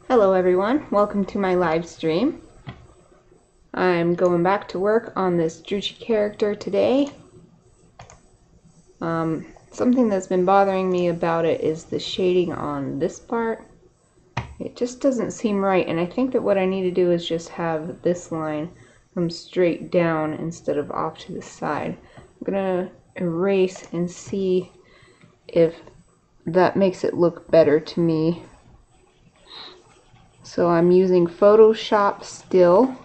Hello everyone, welcome to my live stream. I'm going back to work on this Druchii character today. Something that's been bothering me about it is the shading on this part. It just doesn't seem right, and I think that what I need to do is just have this line come straight down instead of off to the side. I'm gonna erase and see if that makes it look better to me. So I'm using Photoshop still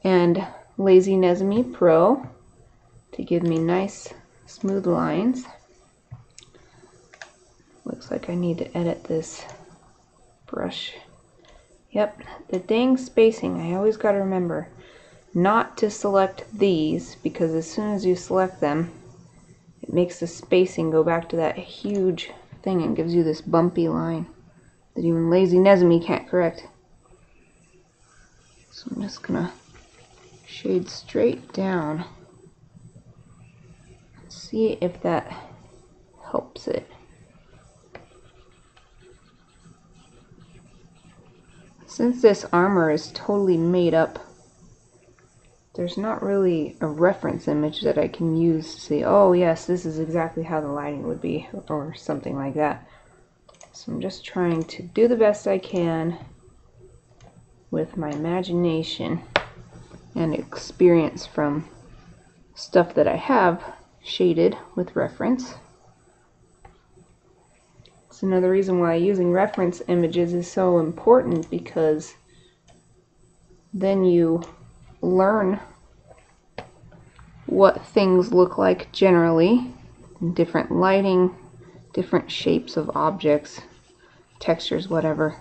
and Lazy Nezumi Pro to give me nice smooth lines. Looks like I need to edit this brush. Yep, the dang spacing. I always got to remember not to select these, because as soon as you select them, it makes the spacing go back to that huge thing and gives you this bumpy line that even Lazy Nezumi can't correct. So I'm just gonna shade straight down. See if that helps it. Since this armor is totally made up, there's not really a reference image that I can use to say, oh yes, this is exactly how the lighting would be, or something like that. So I'm just trying to do the best I can with my imagination and experience from stuff that I have shaded with reference. It's another reason why using reference images is so important, because then you learn what things look like generally, different lighting, different shapes of objects, textures, whatever.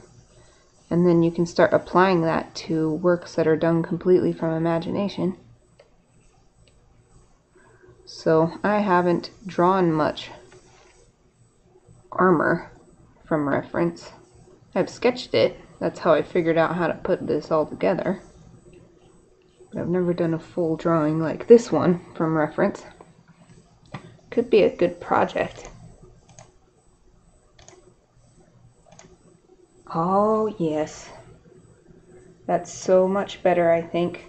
And then you can start applying that to works that are done completely from imagination. So I haven't drawn much armor from reference. I've sketched it. That's how I figured out how to put this all together. But I've never done a full drawing like this one from reference. Could be a good project. Oh yes, that's so much better, I think.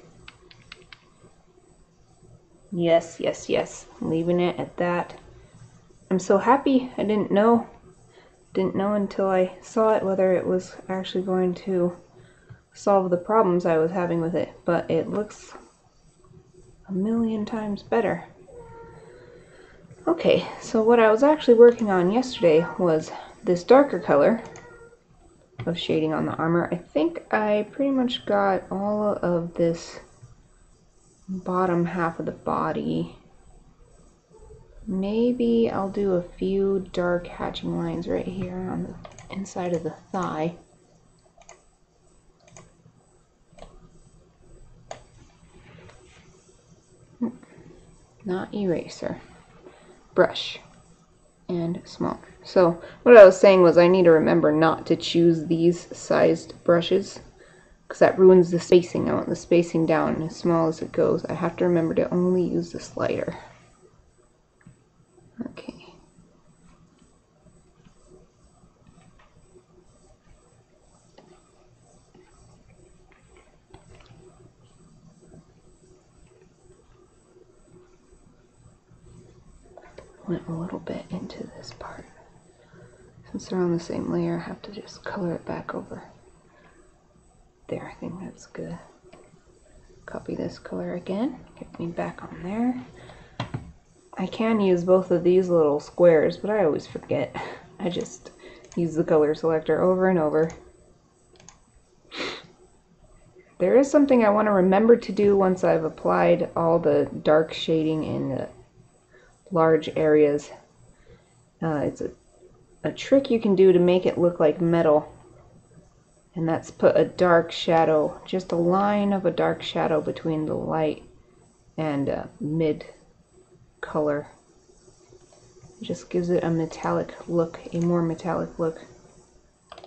Yes, yes, yes, leaving it at that. I'm so happy. I didn't know until I saw it whether it was actually going to solve the problems I was having with it, but it looks a million times better. Okay, so what I was actually working on yesterday was this darker color of shading on the armor. I think I pretty much got all of this bottom half of the body. Maybe I'll do a few dark hatching lines right here on the inside of the thigh. Not eraser. Brush. And small. So what I was saying was I need to remember not to choose these sized brushes, because that ruins the spacing. I want the spacing down as small as it goes. I have to remember to only use the slider. Okay. Went a little bit into this part. Since they're on the same layer, I have to just color it back over. There, I think that's good. Copy this color again, get me back on there. I can use both of these little squares, but I always forget. I just use the color selector over and over. There is something I want to remember to do once I've applied all the dark shading in the large areas. It's a trick you can do to make it look like metal, and that's put a dark shadow, just a line of a dark shadow between the light and mid color. It just gives it a metallic look, a more metallic look,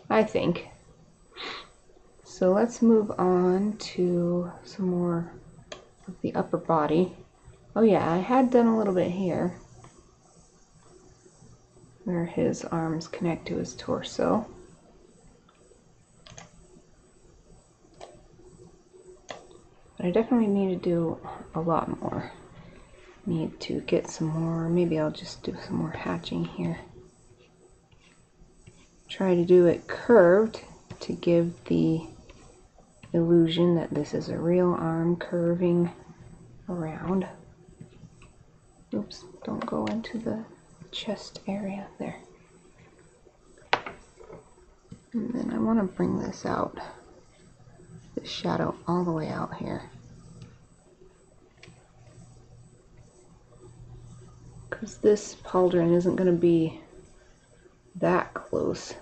I think. So let's move on to some more of the upper body. Oh yeah, I had done a little bit here, where his arms connect to his torso. I definitely need to do a lot more. Need to get some more, maybe I'll just do some more hatching here. Try to do it curved to give the illusion that this is a real arm curving around. Oops, don't go into the chest area there. And then I want to bring this out, the shadow all the way out here. Because this pauldron isn't going to be that close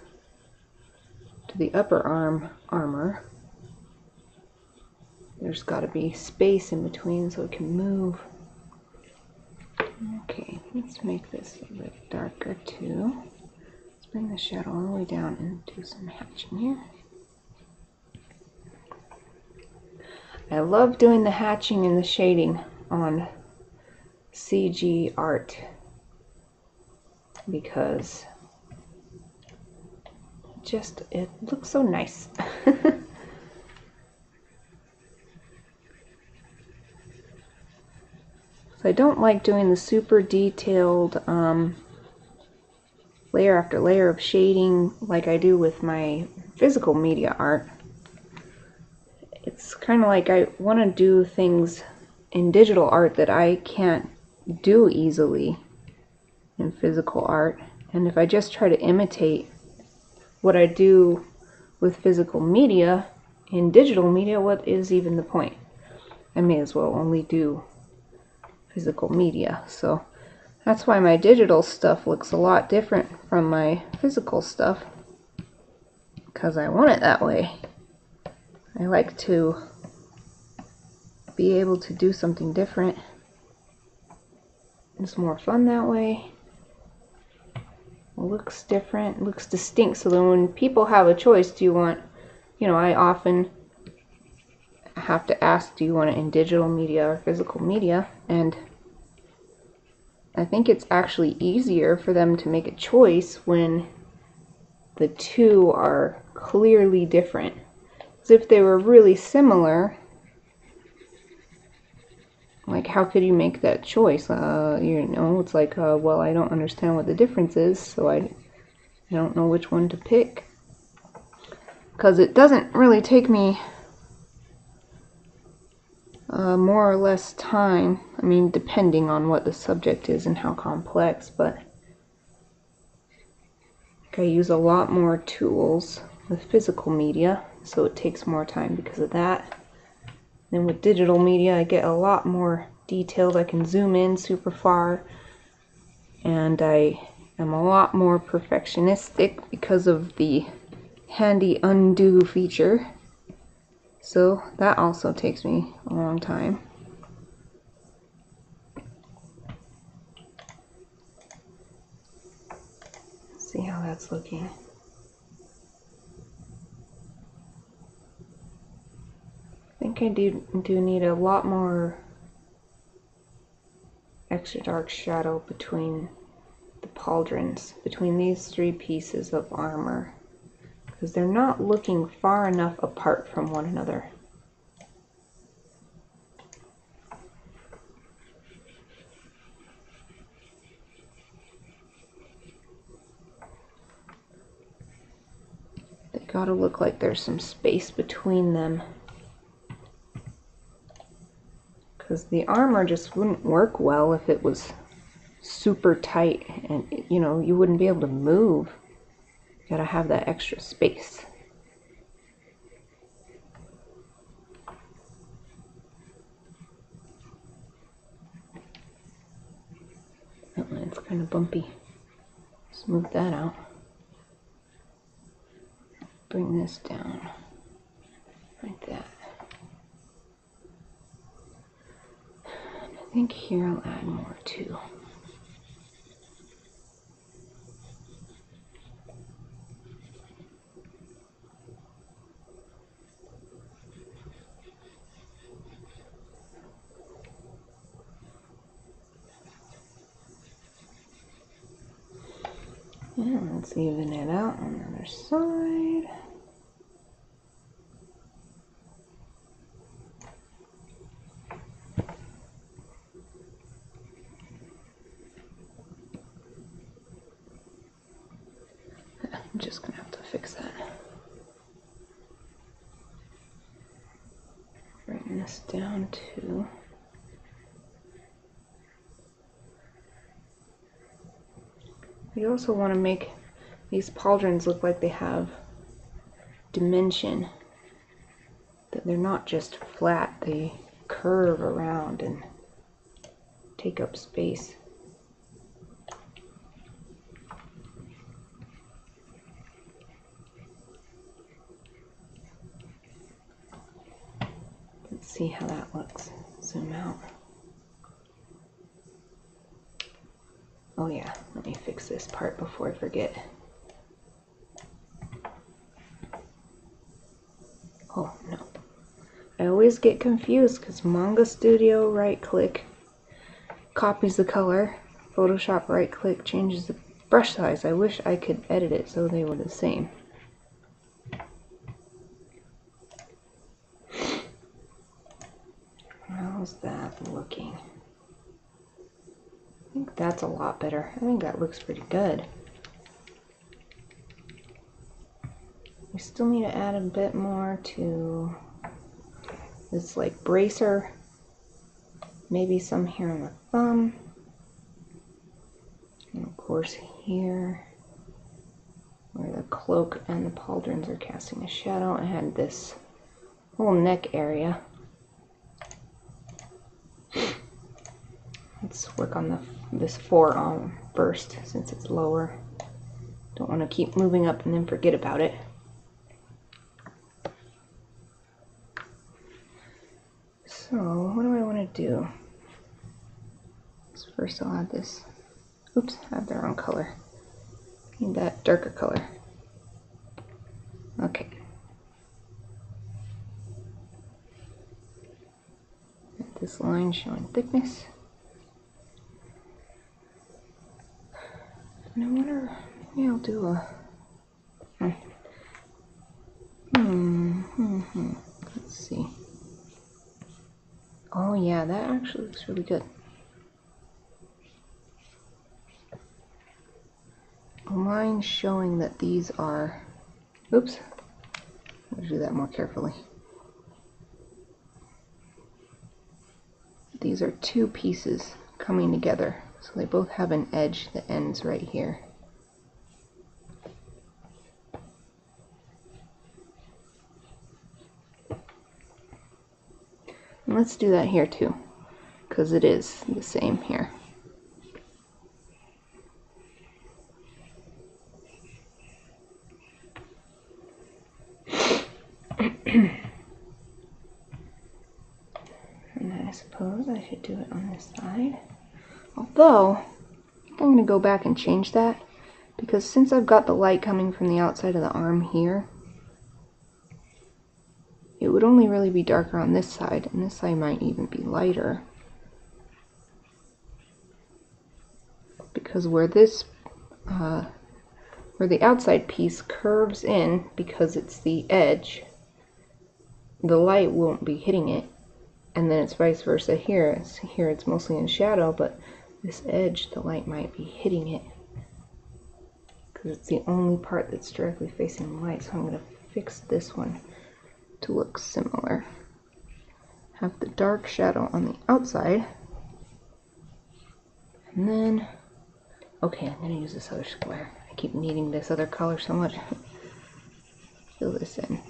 to the upper arm armor. There's got to be space in between so it can move. Okay, let's make this a bit darker too. Let's bring the shadow all the way down and do some hatching here. I love doing the hatching and the shading on CG art because it looks so nice. So I don't like doing the super detailed layer after layer of shading like I do with my physical media art. It's kind of like I want to do things in digital art that I can't do easily in physical art, and if I just try to imitate what I do with physical media in digital media, what is even the point? I may as well only do physical media. So that's why my digital stuff looks a lot different from my physical stuff, because I want it that way. I like to be able to do something different. It's more fun that way. It looks different, it looks distinct, so then when people have a choice, do you want, I often have to ask, do you want it in digital media or physical media? And I think it's actually easier for them to make a choice when the two are clearly different. Because if they were really similar, like, how could you make that choice? It's like, well, I don't understand what the difference is, so I don't know which one to pick. Because it doesn't really take me more or less time. I mean, depending on what the subject is and how complex, but I use a lot more tools with physical media, so it takes more time because of that. Then with digital media, I get a lot more detailed. I can zoom in super far, and I am a lot more perfectionistic because of the handy undo feature. So that also takes me a long time. Let's see how that's looking. I think I do need a lot more extra dark shadow between the pauldrons, between these three pieces of armor, because they're not looking far enough apart from one another. They gotta look like there's some space between them, because the armor just wouldn't work well if it was super tight, and you wouldn't be able to move. You gotta have that extra space. That line's kind of bumpy. Smooth that out. Bring this down like that. I think here I'll add more too. And let's even it out on the other side. I'm just gonna have to fix that. Bring this down to you also want to make these pauldrons look like they have dimension, that they're not just flat, they curve around and take up space. Let's see how that looks. Zoom out. Oh yeah, let me fix this part before I forget. Oh no. I always get confused because Manga Studio right click copies the color, Photoshop right click changes the brush size. I wish I could edit it so they were the same. How's that looking? I think that's a lot better. I think that looks pretty good. We still need to add a bit more to this like bracer. Maybe some here on the thumb. And of course here, where the cloak and the pauldrons are casting a shadow, I had this whole neck area. Let's work on this forearm first, since it's lower. Don't want to keep moving up and then forget about it. So, what do I want to do? So first I'll add this. Oops, I have the wrong color. Need that darker color. Okay. Add this line showing thickness. And I wonder, maybe I'll do a... Let's see. Oh yeah, that actually looks really good. A line showing that these are... Oops. I'll do that more carefully. These are two pieces coming together. So they both have an edge that ends right here. And let's do that here too, because it is the same here. And I suppose I should do it on this side. Although, I think I'm going to go back and change that, because since I've got the light coming from the outside of the arm here, it would only really be darker on this side, and this side might even be lighter. Because where this, where the outside piece curves in, because it's the edge, the light won't be hitting it, and then it's vice versa here. Here it's mostly in shadow, but this edge, the light might be hitting it, because it's the only part that's directly facing the light. So I'm going to fix this one to look similar. Have the dark shadow on the outside, and then, okay, I'm going to use this other square. I keep needing this other color so much. Fill this in.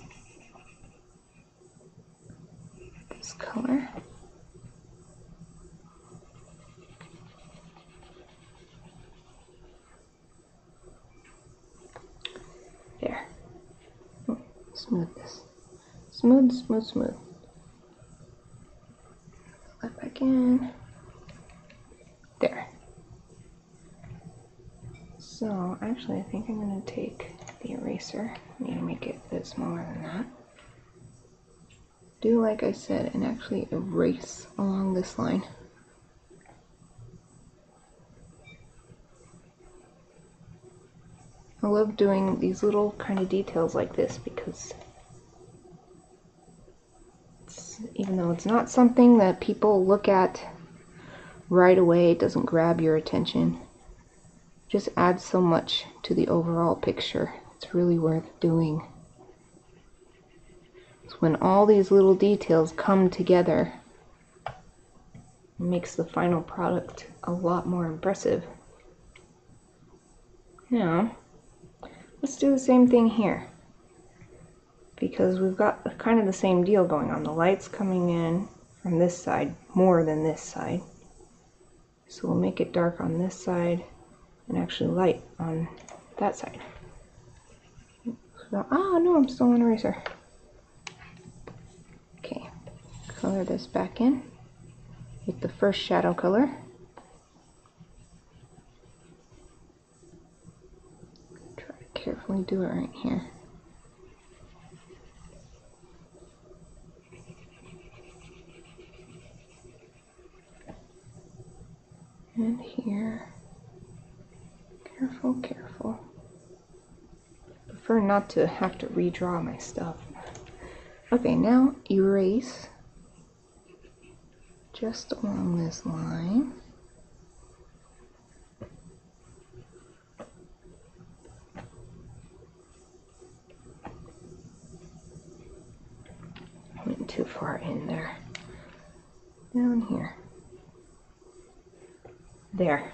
This color. There. Oh, smooth this. Smooth, smooth, smooth. Fill that back in. There. So, actually, I think I'm going to take the eraser. I need to make it a bit smaller than that. Do like I said, and actually erase along this line. I love doing these little kind of details like this because even though it's not something that people look at right away, it doesn't grab your attention, it just adds so much to the overall picture. It's really worth doing. It's when all these little details come together, it makes the final product a lot more impressive. Now, let's do the same thing here, because we've got kind of the same deal going on. The light's coming in from this side more than this side. So we'll make it dark on this side and actually light on that side. So, oh no, I'm still on eraser. Okay, color this back in with the first shadow color. Try to carefully do it right here. And here. Careful, careful. Prefer not to have to redraw my stuff. Okay, now erase just along this line. Went too far in there. Down here. There.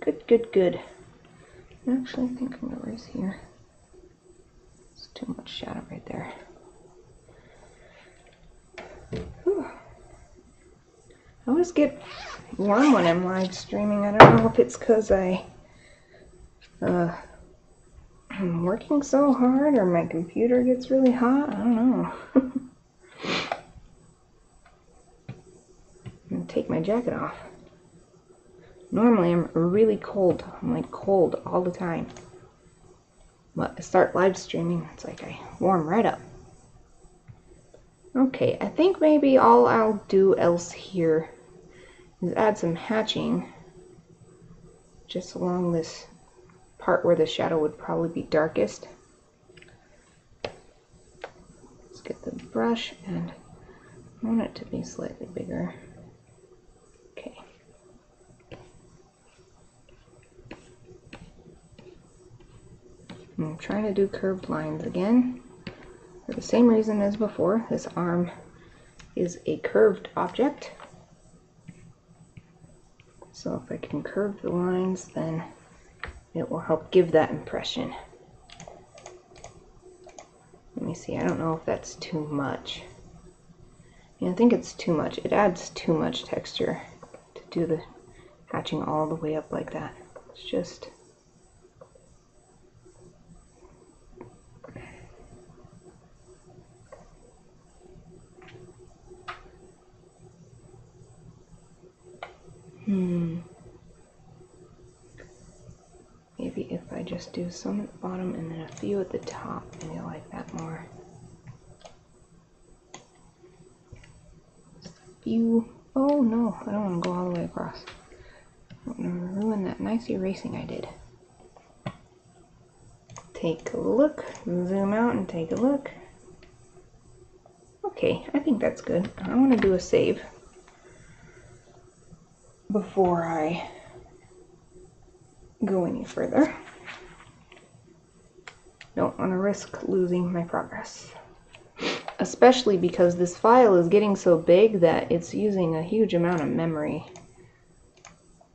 Good, good, good. Actually, I think I'm gonna erase here. It's too much shadow right there. Whew. I always get warm when I'm live streaming. I don't know if it's because I'm working so hard or my computer gets really hot. I don't know. I'm gonna take my jacket off. Normally I'm really cold. I'm like cold all the time. But I start live streaming, it's like I warm right up. Okay, I think maybe all I'll do else here is add some hatching just along this part where the shadow would probably be darkest. Let's get the brush, and I want it to be slightly bigger. Okay. I'm trying to do curved lines again for the same reason as before. This arm is a curved object, so if I can curve the lines, then it will help give that impression. Let me see, I don't know if that's too much. Yeah, I think it's too much. It adds too much texture to do the hatching all the way up like that. It's just... Maybe if I just do some at the bottom and then a few at the top, maybe I like that more. Just a few. Oh no, I don't want to go all the way across. I don't want to ruin that nice erasing I did. Take a look, zoom out and take a look. Okay, I think that's good. I want to do a save before I go any further. Don't want to risk losing my progress. Especially because this file is getting so big that it's using a huge amount of memory.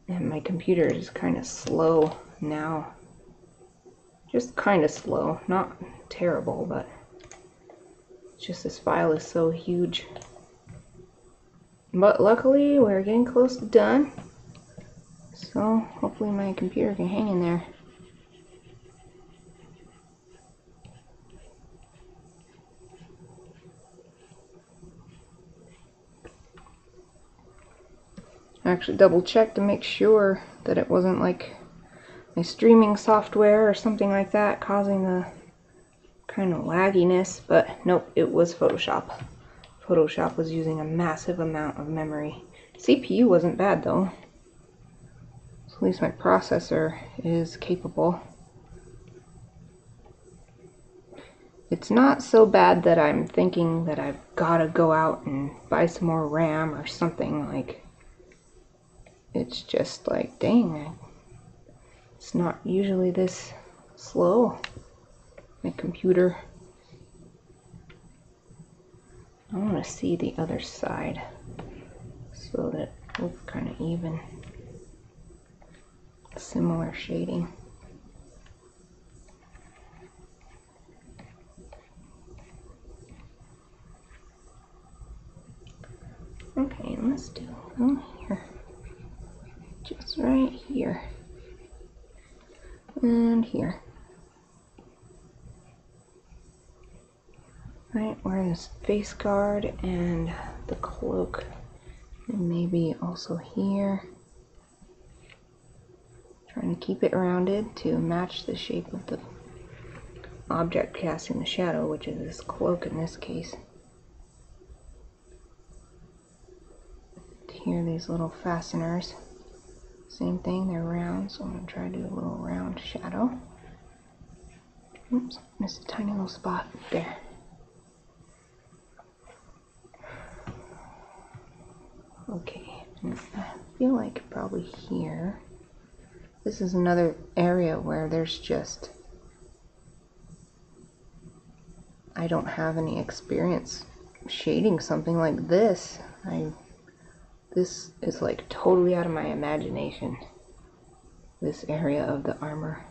And my computer is kind of slow now. Just kind of slow. Not terrible, but it's just this file is so huge. But luckily, we're getting close to done. So hopefully my computer can hang in there. I actually double checked to make sure that it wasn't like my streaming software or something like that causing the kind of lagginess, but nope, it was Photoshop. Photoshop was using a massive amount of memory. CPU wasn't bad though. So at least my processor is capable. It's not so bad that I'm thinking that I've got to go out and buy some more RAM or something. Like, it's just like, dang, it's not usually this slow. My computer. I want to see the other side so that it looks kind of even. Similar shading. Okay, let's do one here. Just right here. And here. Right where this face guard and the cloak. And maybe also here. Trying to keep it rounded to match the shape of the object casting the shadow, which is this cloak in this case. Here, these little fasteners. Same thing, they're round, so I'm going to try to do a little round shadow. Oops, missed a tiny little spot there. Okay, I feel like probably here. This is another area where there's just, I don't have any experience shading something like this. This is like totally out of my imagination. This area of the armor.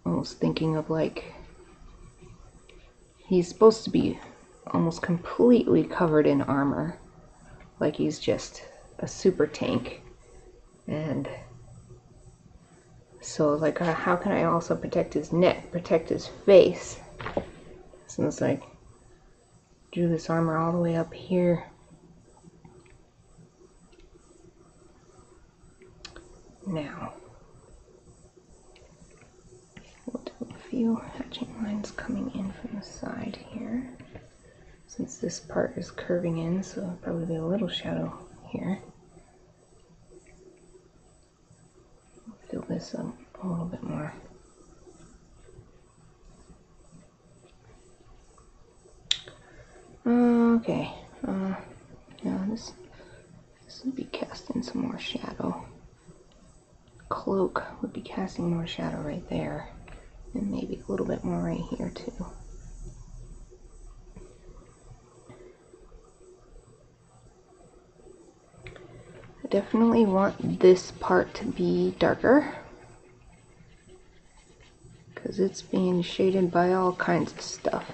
Almost thinking of like, he's supposed to be almost completely covered in armor. Like he's just a super tank. And so like, how can I also protect his neck, protect his face? So it's like, drew this armor all the way up here. Now, we'll do a few hatching lines coming in from the side here. Since this part is curving in, so it'll probably be a little shadow here. Fill this up a little bit more. Okay, now this would be casting some more shadow. Cloak would be casting more shadow right there, and maybe a little bit more right here too. I definitely want this part to be darker, because it's being shaded by all kinds of stuff.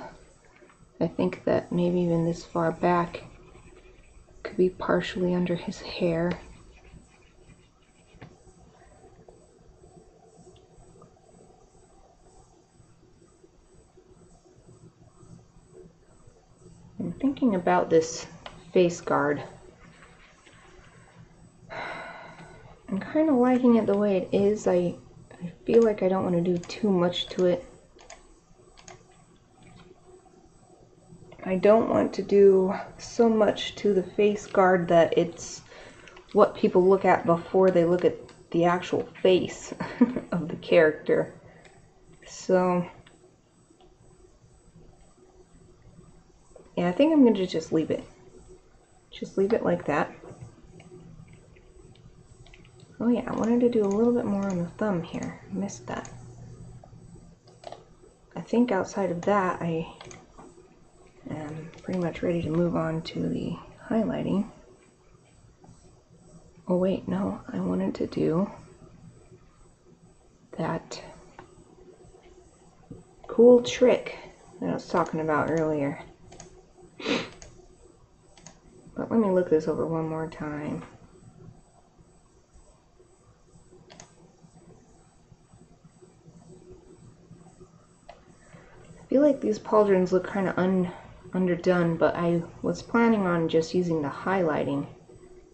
I think that maybe even this far back could be partially under his hair. I'm thinking about this face guard. I'm kind of liking it the way it is. I feel like I don't want to do too much to it. I don't want to do so much to the face guard that it's what people look at before they look at the actual face of the character. So, yeah, I think I'm going to just leave it. Just leave it like that. Oh yeah, I wanted to do a little bit more on the thumb here. I missed that. I think outside of that, I am pretty much ready to move on to the highlighting. Oh wait, no, I wanted to do that cool trick that I was talking about earlier. But let me look this over one more time. I feel like these pauldrons look kind of underdone, but I was planning on just using the highlighting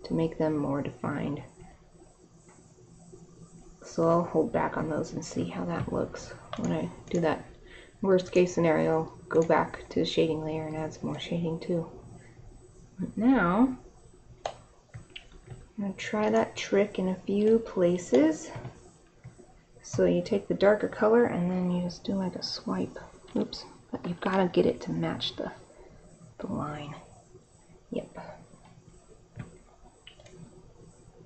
to make them more defined. So I'll hold back on those and see how that looks when I do that. Worst case scenario, go back to the shading layer and add some more shading too. But now, I'm going to try that trick in a few places. So you take the darker color and then you just do like a swipe. Oops, but you've got to get it to match the line. Yep.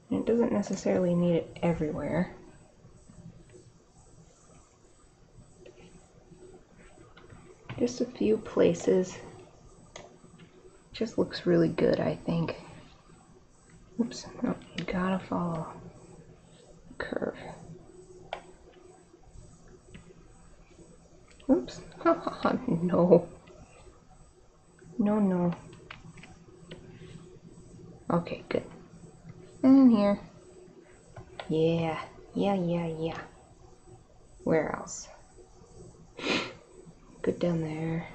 And it doesn't necessarily need it everywhere. just a few places. Just looks really good, I think. Oops, no, you gotta follow the curve. Oops, no. No, no. Okay, good. And here. Yeah, yeah. Where else? Good down there.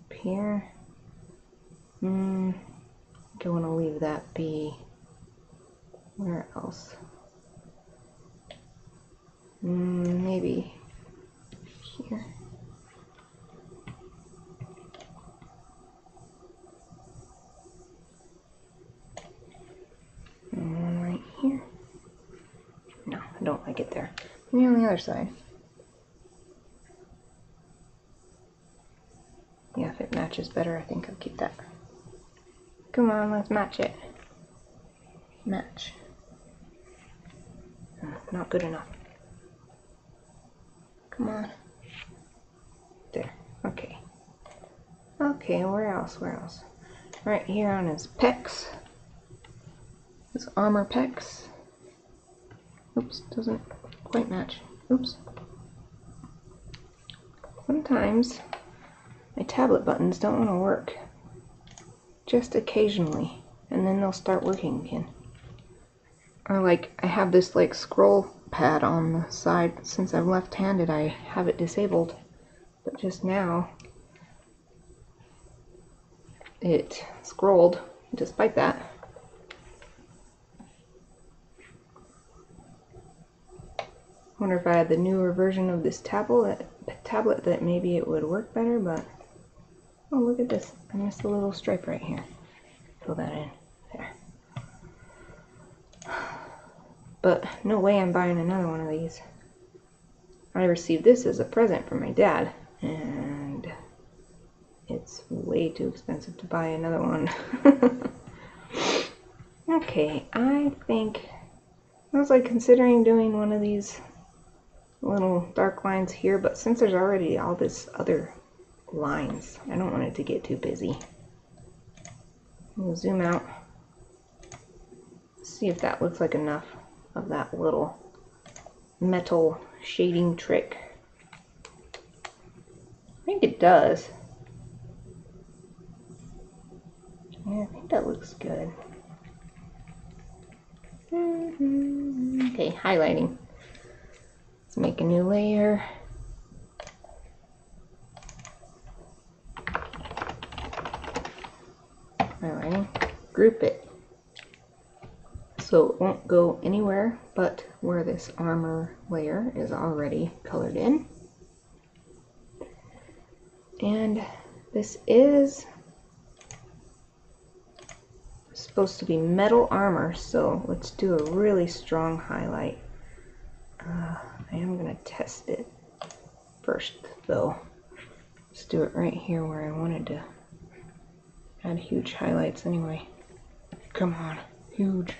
Up here. I think I want to leave that be. Where else? Maybe here. And one right here. No, I don't like it there. Maybe on the other side. Yeah, if it matches better, I think I'll keep that. Come on, let's match it. Match. Not good enough. Come on. There. Okay. Okay, where else? Where else? Right here on his pecs. His armor pecs. Oops, doesn't quite match. Oops. Sometimes my tablet buttons don't want to work. Just occasionally. And then they'll start working again. Or like, I have this like scroll pad on the side. Since I'm left-handed, I have it disabled. But just now, it scrolled despite that. I wonder if I had the newer version of this tablet that maybe it would work better, but oh, look at this. I missed a little stripe right here. Fill that in. There. But no way I'm buying another one of these. I received this as a present from my dad, and it's way too expensive to buy another one. Okay, I think I was like considering doing one of these little dark lines here, but since there's already all this other lines, I don't want it to get too busy. We'll zoom out, see if that looks like enough of that little metal shading trick. I think it does. Yeah, I think that looks good. Okay, highlighting. Let's make a new layer. Highlighting. Group it. So it won't go anywhere but where this armor layer is already colored in. And this is supposed to be metal armor, so let's do a really strong highlight. I am going to test it first though. Let's do it right here where I wanted to add huge highlights anyway. Come on, huge.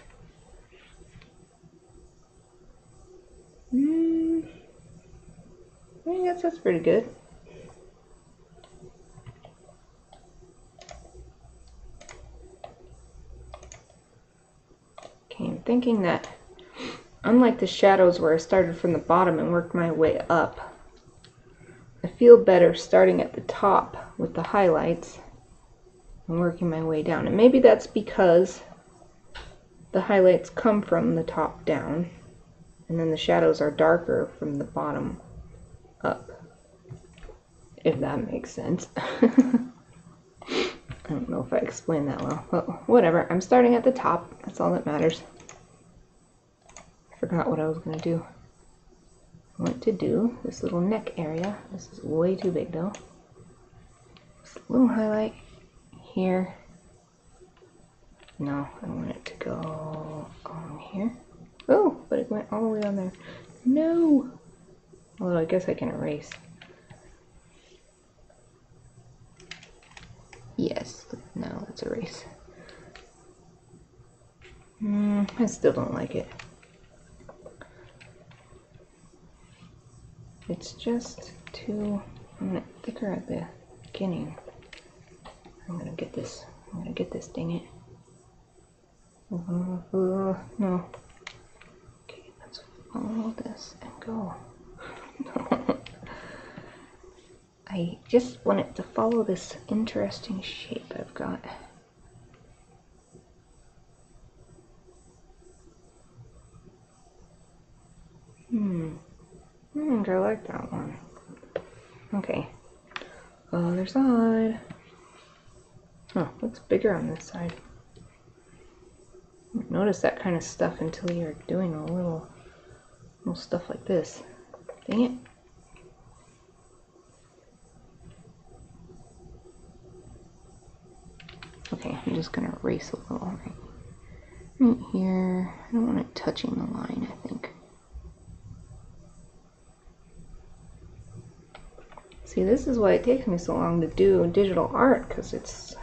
I guess that's pretty good. Okay, I'm thinking that unlike the shadows where I started from the bottom and worked my way up, I feel better starting at the top with the highlights and working my way down. And maybe that's because the highlights come from the top down, and then the shadows are darker from the bottom up, if that makes sense. I don't know if I explained that well, but whatever. I'm starting at the top. That's all that matters. I forgot what I was going to do. I want to do this little neck area. This is way too big though. Just a little highlight here. No, I want it to go on here. Oh, but it went all the way on there. No! Although I guess I can erase. Yes, now let's erase. I still don't like it. It's just too I want it thicker at the beginning. I'm gonna get this. I'm gonna get this, dang it. No. Okay, let's follow this and go. I just want it to follow this interesting shape I've got. I like that one. Okay. Other side. Oh, looks bigger on this side. Don't notice that kind of stuff until you're doing a little stuff like this. Dang it. Okay, I'm just gonna erase a little right here. I don't want it touching the line, I think. See, this is why it takes me so long to do digital art, because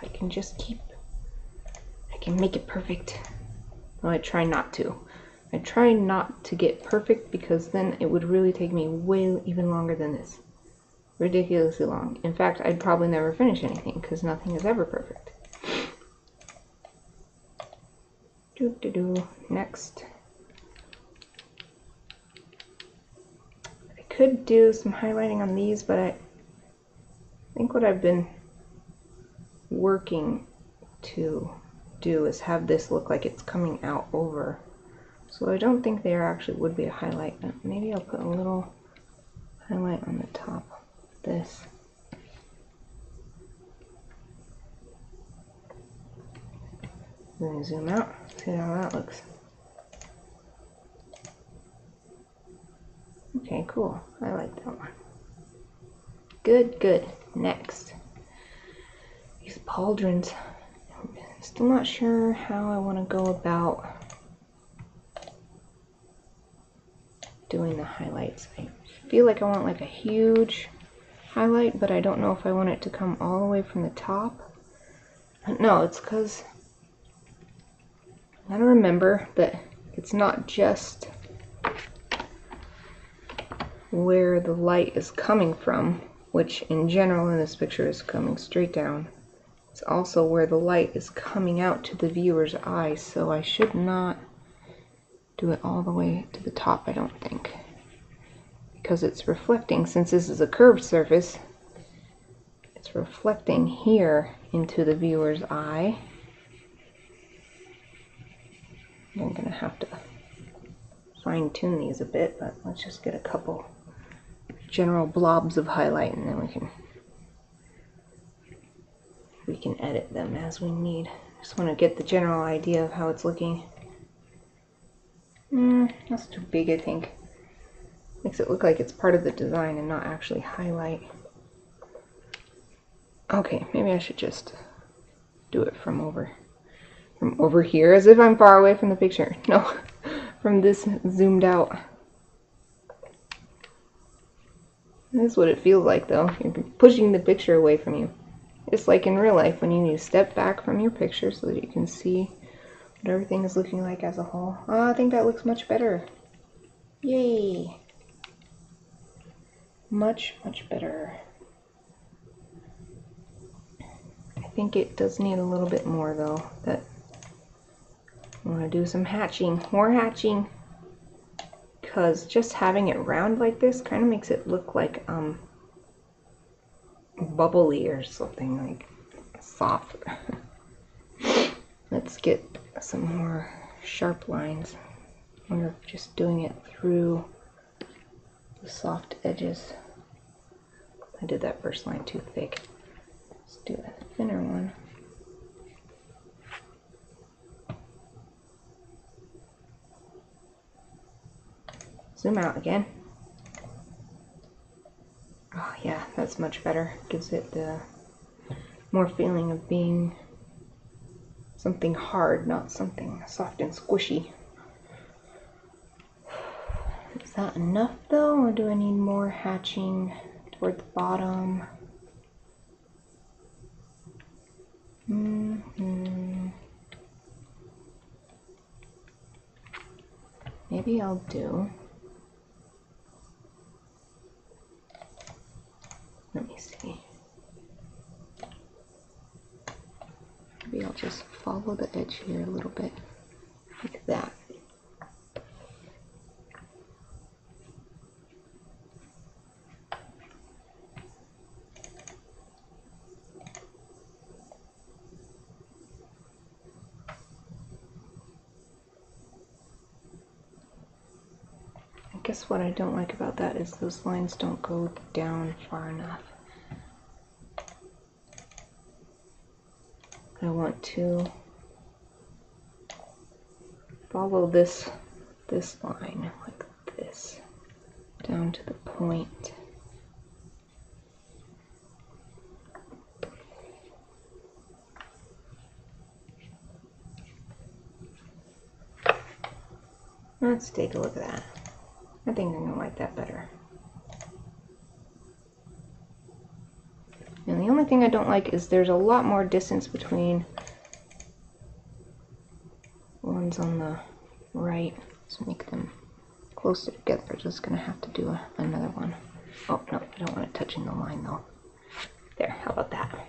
I can make it perfect. Well, I try not to. I try not to get perfect, because then it would really take me even longer than this. Ridiculously long. In fact, I'd probably never finish anything, because nothing is ever perfect. Next. I could do some highlighting on these, but I think what I've been working to do is have this look like it's coming out over. So I don't think there actually would be a highlight. Maybe I'll put a little highlight on the top of this. Let me zoom out, see how that looks. Okay, cool. I like that one. Good, good. Next. These pauldrons. I'm still not sure how I want to go about doing the highlights. I feel like I want like a huge highlight, but I don't know if I want it to come all the way from the top. No, it's because I gotta remember that it's not just where the light is coming from, which in general in this picture is coming straight down. It's also where the light is coming out to the viewer's eyes, so I should not do it all the way to the top, I don't think. Because it's reflecting, since this is a curved surface, it's reflecting here into the viewer's eye. I'm gonna have to fine-tune these a bit, but let's just get a couple general blobs of highlight, and then we can edit them as we need. Just want to get the general idea of how it's looking. That's too big, I think. Makes it look like it's part of the design and not actually highlight. Okay, maybe I should just do it from over here, as if I'm far away from the picture. No, from this zoomed out. This is what it feels like, though. You're pushing the picture away from you. It's like in real life when you need to step back from your picture so that you can see what everything is looking like as a whole. Oh, I think that looks much better. Yay! Much, much better. I think it does need a little bit more, though. That I want to do some hatching. More hatching. Because just having it round like this kind of makes it look like bubbly or something, like soft. Let's get some more sharp lines. I wonder if just doing it through the soft edges. I did that first line too thick. Let's do a thinner one. Zoom out again. Oh yeah, that's much better. Gives it the more feeling of being something hard, not something soft and squishy. Is that enough though, or do I need more hatching toward the bottom? Maybe I'll do. Let me follow the edge here a little bit, like that. I guess what I don't like about that is those lines don't go down far enough. I want to follow this line like this down to the point. Let's take a look at that. I think I'm gonna like that better. And the only thing I don't like is there's a lot more distance between ones on the right. Let's make them closer together. We're just gonna have to do another one. Oh no, I don't want it touching the line though. There, how about that?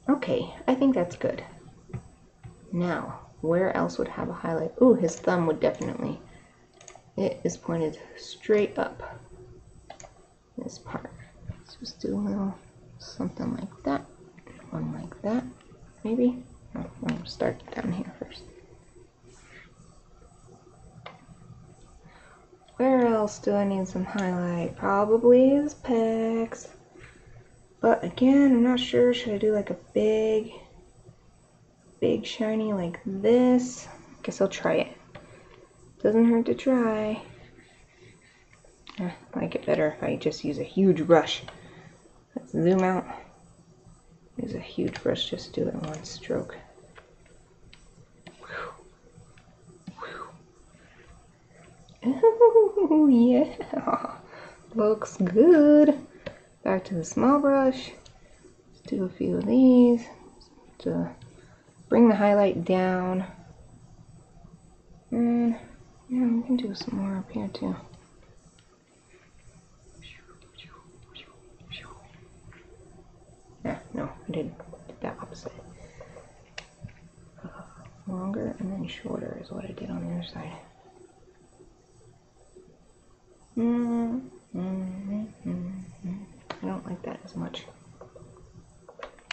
Okay, I think that's good. Now, where else would have a highlight? Ooh, his thumb would definitely. It is pointed straight up. This part. Let's just do a little something like that. One like that, maybe. No, I'll start down here first. Where else do I need some highlight? Probably his pecs. But again, I'm not sure. Should I do like a big shiny like this? Guess I'll try it. Doesn't hurt to try. I like it better if I just use a huge brush. Let's zoom out. Use a huge brush, just do it in one stroke. Oh yeah, looks good. Back to the small brush. Let's do a few of these to bring the highlight down. And yeah, we can do some more up here too. No, I did that opposite. Longer and then shorter is what I did on the other side. I don't like that as much.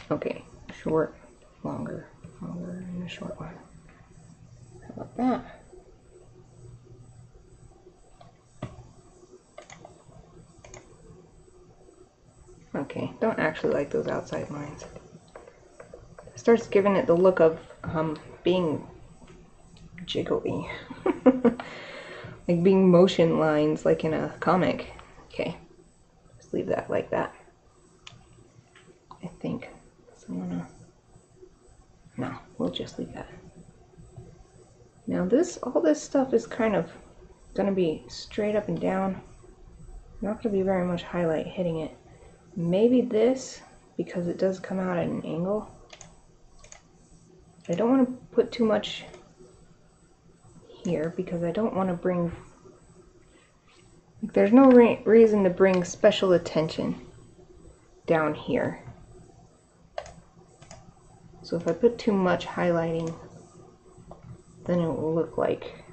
Okay, short, longer, and a short one. How about that? Okay, don't actually like those outside lines. It starts giving it the look of being jiggly. Like being motion lines like in a comic. Okay, just leave that like that. I think. So I'm gonna... No, we'll just leave that. Now all this stuff is kind of gonna be straight up and down. Not gonna be very much highlight hitting it. Maybe this, because it does come out at an angle. I don't want to put too much here because I don't want to bring... There's no reason to bring special attention down here. So if I put too much highlighting, then it will look like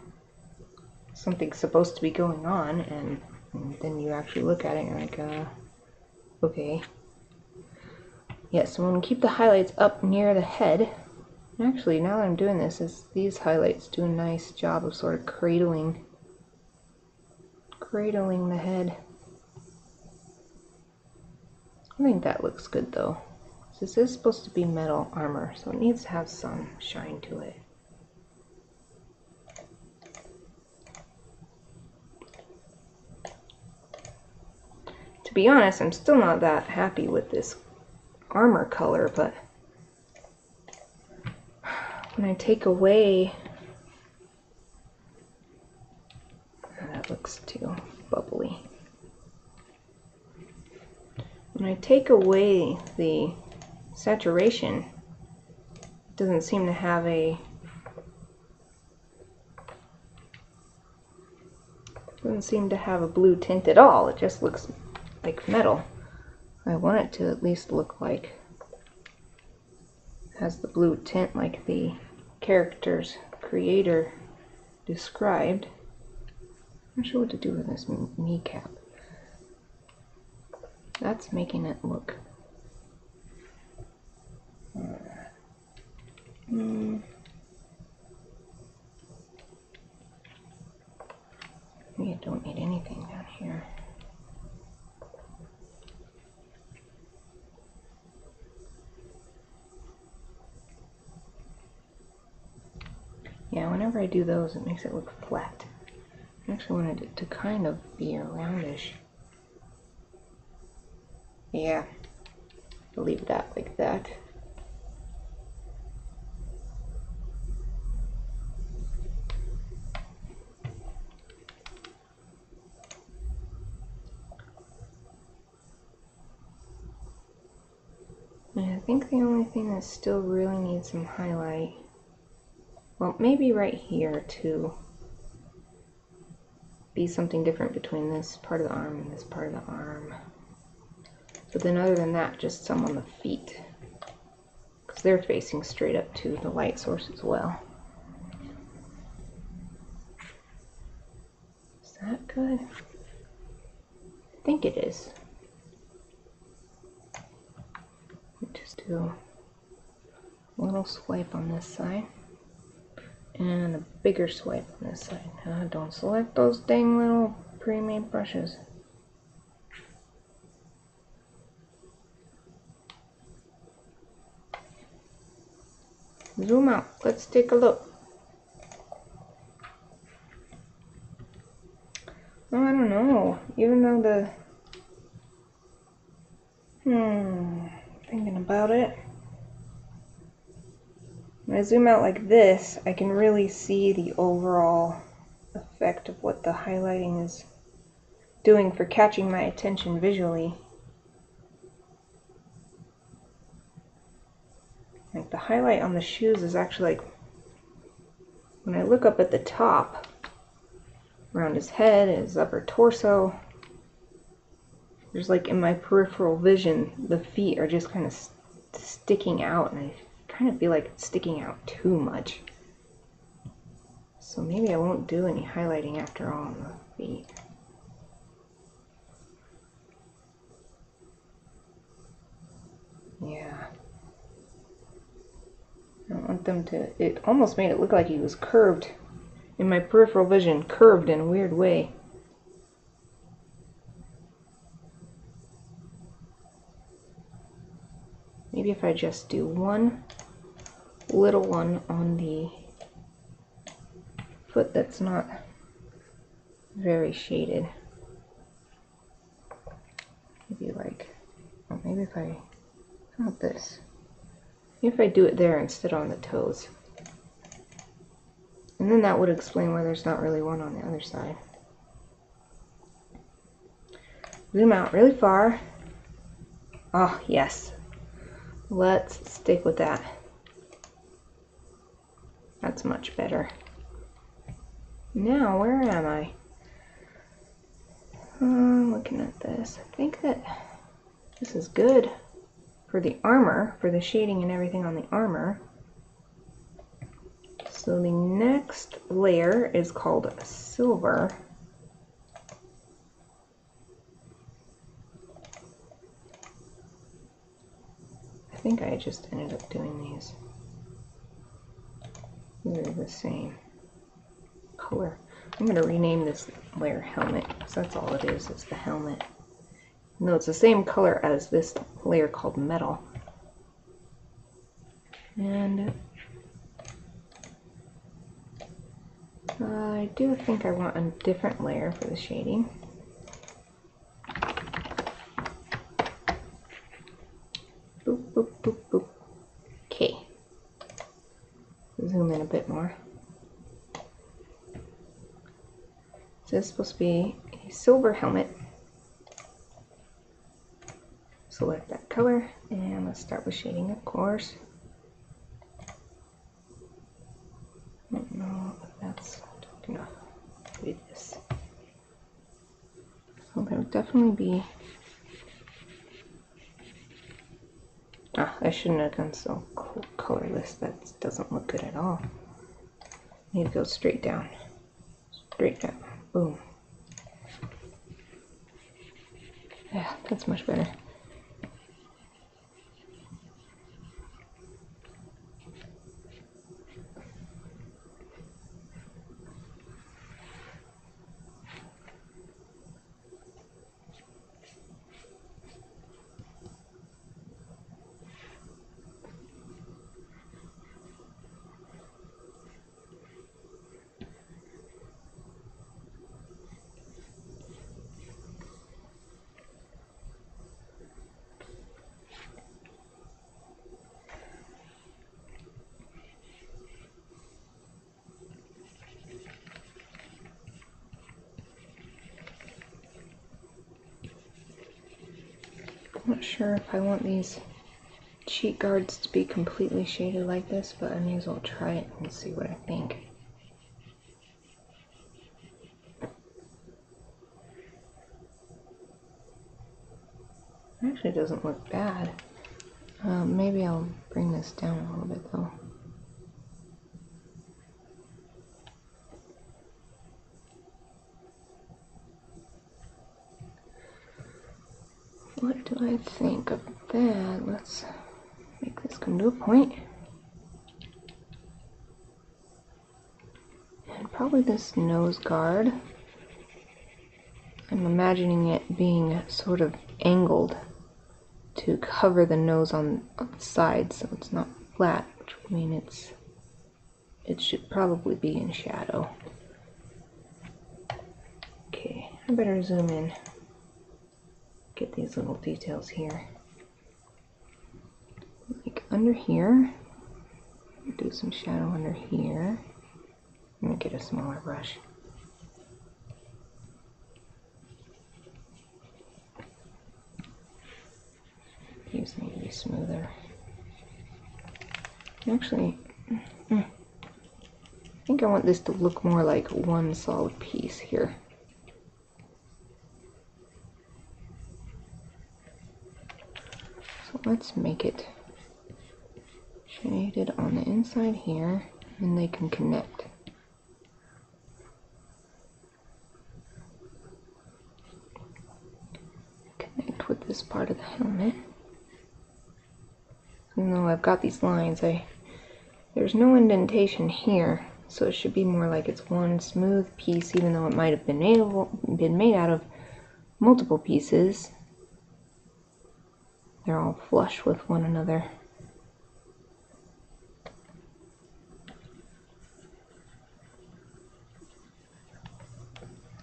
something's supposed to be going on, and then you actually look at it and you're like, okay. Yeah, so I'm going to keep the highlights up near the head. Actually, now that I'm doing this, these highlights do a nice job of sort of cradling the head. I think that looks good though. This is supposed to be metal armor, so it needs to have some shine to it. To be honest, I'm still not that happy with this armor color, but when I take away... That looks too bubbly. When I take away the saturation, it doesn't seem to have a... Doesn't seem to have a blue tint at all. It just looks like metal. I want it to at least look like has the blue tint like the character's creator described. I'm not sure what to do with this kneecap. That's making it look... Maybe I don't need anything down here. Yeah, whenever I do those, it makes it look flat. I actually wanted it to kind of be roundish. Yeah, I'll leave that like that. And I think the only thing that still really needs some highlight, well, maybe right here to be something different between this part of the arm and this part of the arm. But then other than that, just some on the feet, because they're facing straight up to the light source as well. Is that good? I think it is. Just do a little swipe on this side and a bigger swipe on this side. Don't select those dang little pre-made brushes. Zoom out. Let's take a look. Oh, I don't know. Even though the... Thinking about it. When I zoom out like this, I can really see the overall effect of what the highlighting is doing for catching my attention visually. Like the highlight on the shoes is actually like, when I look up at the top, around his head, his upper torso, there's like in my peripheral vision, the feet are just kind of sticking out, and I kind of feel like it's sticking out too much. So maybe I won't do any highlighting after all on the feet. Yeah. I don't want them to... It almost made it look like he was curved. In my peripheral vision, curved in a weird way. Maybe if I just do one little one on the foot that's not very shaded. Maybe like, oh, maybe if I, not this. Maybe if I do it there instead on the toes. And then that would explain why there's not really one on the other side. Zoom out really far. Oh, yes. Let's stick with that. That's much better. Now, where am I? Looking at this. I think that this is good for the armor, for the shading and everything on the armor. So the next layer is called silver. I think I just ended up doing these. They're the same color. I'm going to rename this layer helmet, because that's all it is, it's the helmet. No, it's the same color as this layer called metal. And I do think I want a different layer for the shading. Boop, boop, boop, boop. Okay. Zoom in a bit more. So this is supposed to be a silver helmet. Select that color, and let's start with shading, of course. I don't know if that's dark enough. Maybe this. So there would definitely be Ah, I shouldn't have gone so colorless. That doesn't look good at all. Need to go straight down. Straight down. Boom. Yeah, that's much better. I'm not sure if I want these cheek guards to be completely shaded like this, but I may as well try it and see what I think. Actually, it doesn't look bad. Maybe I'll bring this down a little bit though. What do I think of that? Let's make this come to a point. And probably this nose guard. I'm imagining it being sort of angled to cover the nose on the side so it's not flat, which would mean it should probably be in shadow. Okay, I better zoom in. Get these little details here. Like under here, do some shadow under here. I'm gonna get a smaller brush. These need to be smoother. Actually, I think I want this to look more like one solid piece here. So let's make it shaded on the inside here, and they can connect. Connect with this part of the helmet. Even though I've got these lines, there's no indentation here, so it should be more like it's one smooth piece, even though it might have been made out of multiple pieces. They're all flush with one another.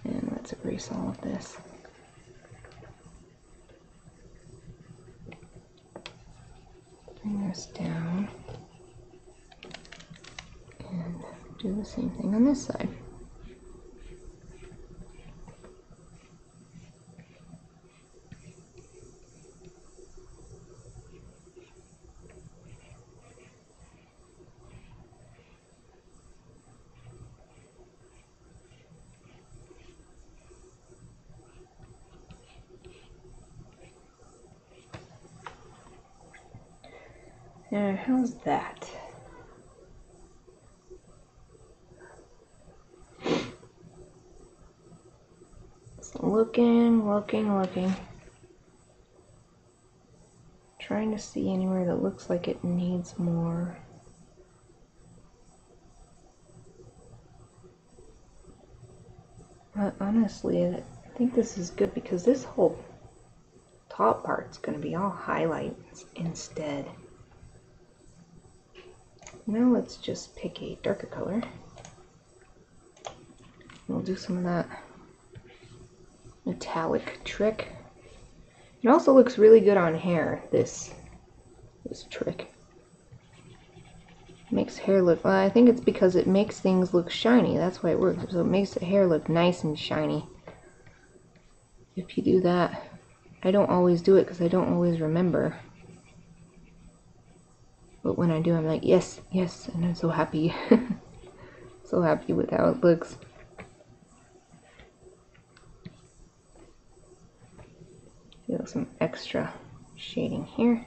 And let's erase all of this. Bring this down. And do the same thing on this side. How's that? So looking. Trying to see anywhere that looks like it needs more. But honestly, I think this is good because this whole top part's going to be all highlights instead. Now let's just pick a darker color. We'll do some of that metallic trick. It also looks really good on hair, this trick. Makes hair look, well, I think it's because it makes things look shiny. That's why it works. So it makes the hair look nice and shiny. If you do that, I don't always do it because I don't always remember. But when I do, I'm like, yes, yes, and I'm so happy. So happy with how it looks. Do some extra shading here.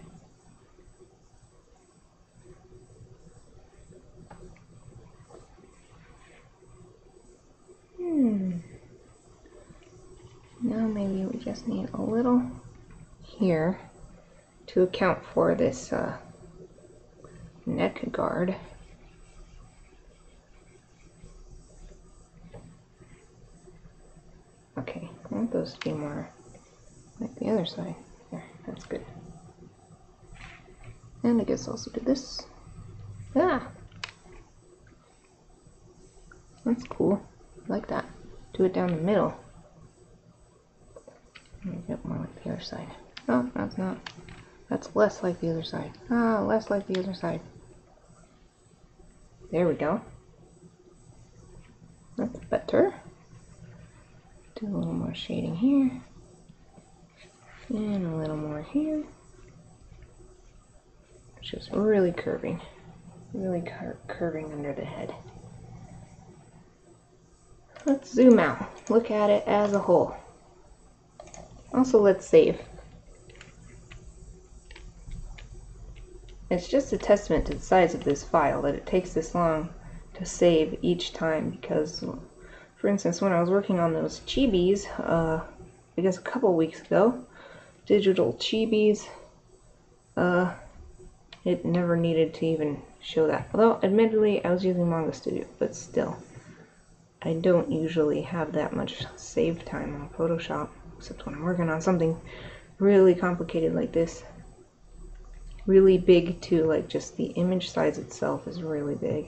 just need a little here to account for this neck guard. Okay, I want those to be more like the other side. There, that's good. And I guess also do this. Ah! That's cool. I like that. Do it down the middle. And get more like the other side. Oh, that's not. That's less like the other side. Ah, less like the other side. There we go. That's better. Do a little more shading here. And a little more here. Just really curving. Really curving under the head. Let's zoom out. Look at it as a whole. Also, let's save. It's just a testament to the size of this file that it takes this long to save each time, because, for instance, when I was working on those chibis, I guess a couple weeks ago, digital chibis, it never needed to even show that. Although, admittedly, I was using Manga Studio, but still, I don't usually have that much save time on Photoshop, except when I'm working on something really complicated like this. Really big too, like just the image size itself is really big.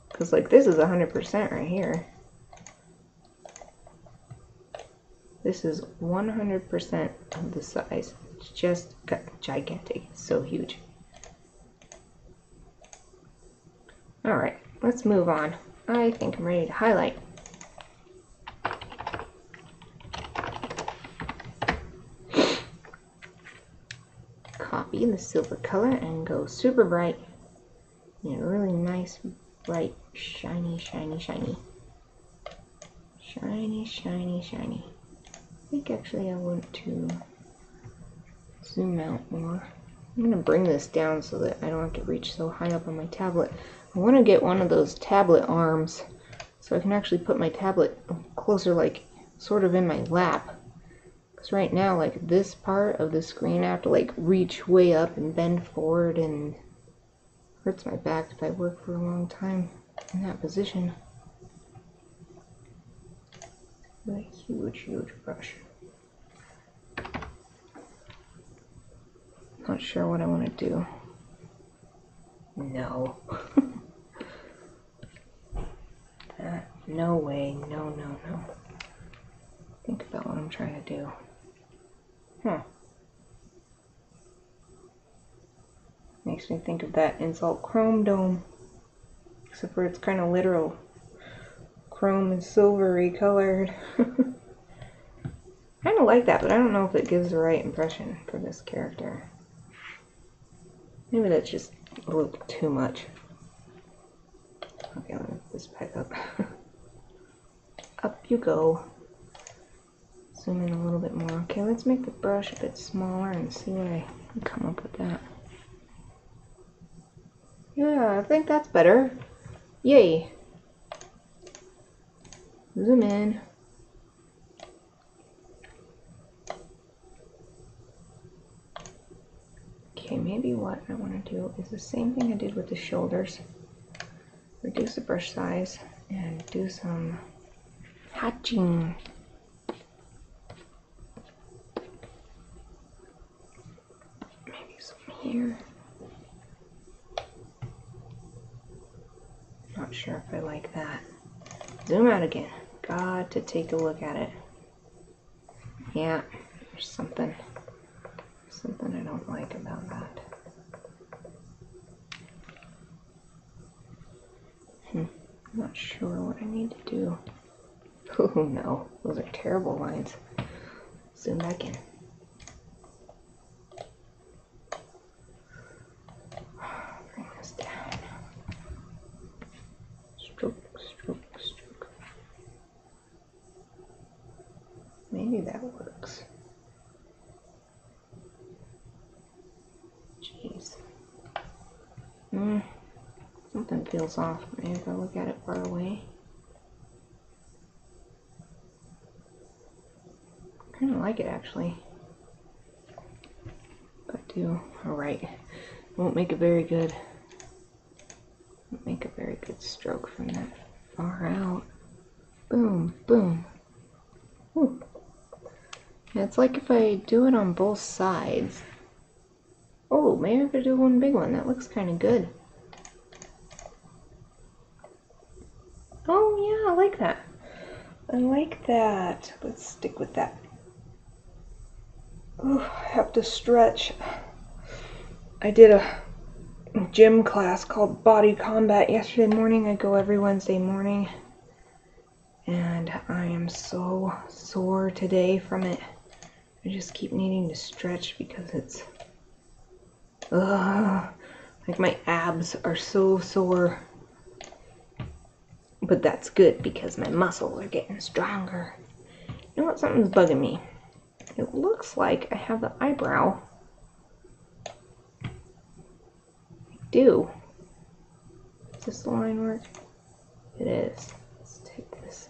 Because like this is 100% right here. This is 100% of the size. It's just gigantic. It's so huge. Alright, let's move on. I think I'm ready to highlight. Copy the silver color and go super bright. Yeah, really nice, bright, shiny, shiny, shiny. Shiny, shiny, shiny. I think actually I want to zoom out more. I'm going to bring this down so that I don't have to reach so high up on my tablet. I want to get one of those tablet arms so I can actually put my tablet closer, like sort of in my lap. Because right now, like this part of the screen, I have to like reach way up and bend forward, and hurts my back if I work for a long time in that position. With a huge, huge brush. Not sure what I want to do. No. No way. No, no, no. Think about what I'm trying to do. Makes me think of that Insult Chrome Dome. Except for it's kind of literal. Chrome is silvery colored. Kind of like that, but I don't know if it gives the right impression for this character. Maybe that's just a little bit too much. Okay, let me put this back up. Up you go. Zoom in a little bit more. Okay, let's make the brush a bit smaller and see what I can come up with that. Yeah, I think that's better. Yay. Zoom in. Okay, maybe what I want to do is the same thing I did with the shoulders. Reduce the brush size and do some hatching. Maybe some here. Not sure if I like that. Zoom out again. Got to take a look at it. Yeah, there's something I don't like about that. Not sure what I need to do. Oh no, those are terrible lines. Zoom back in. Bring this down. Stroke, stroke, stroke. Maybe that works. Jeez. Something feels off. Maybe if I look at it far away. I kind of like it actually. But I do, alright. Won't make a very good stroke from that far out. Boom, boom. Ooh. Yeah, it's like if I do it on both sides. Oh, maybe I could do one big one. That looks kind of good. Oh yeah, I like that. I like that. Let's stick with that. Ooh, I have to stretch. I did a gym class called Body Combat yesterday morning. I go every Wednesday morning. And I am so sore today from it. I just keep needing to stretch because it's... like my abs are so sore. But that's good because my muscles are getting stronger. You know what? Something's bugging me. It looks like I have the eyebrow. I do. Does this line work? It is. Let's take this.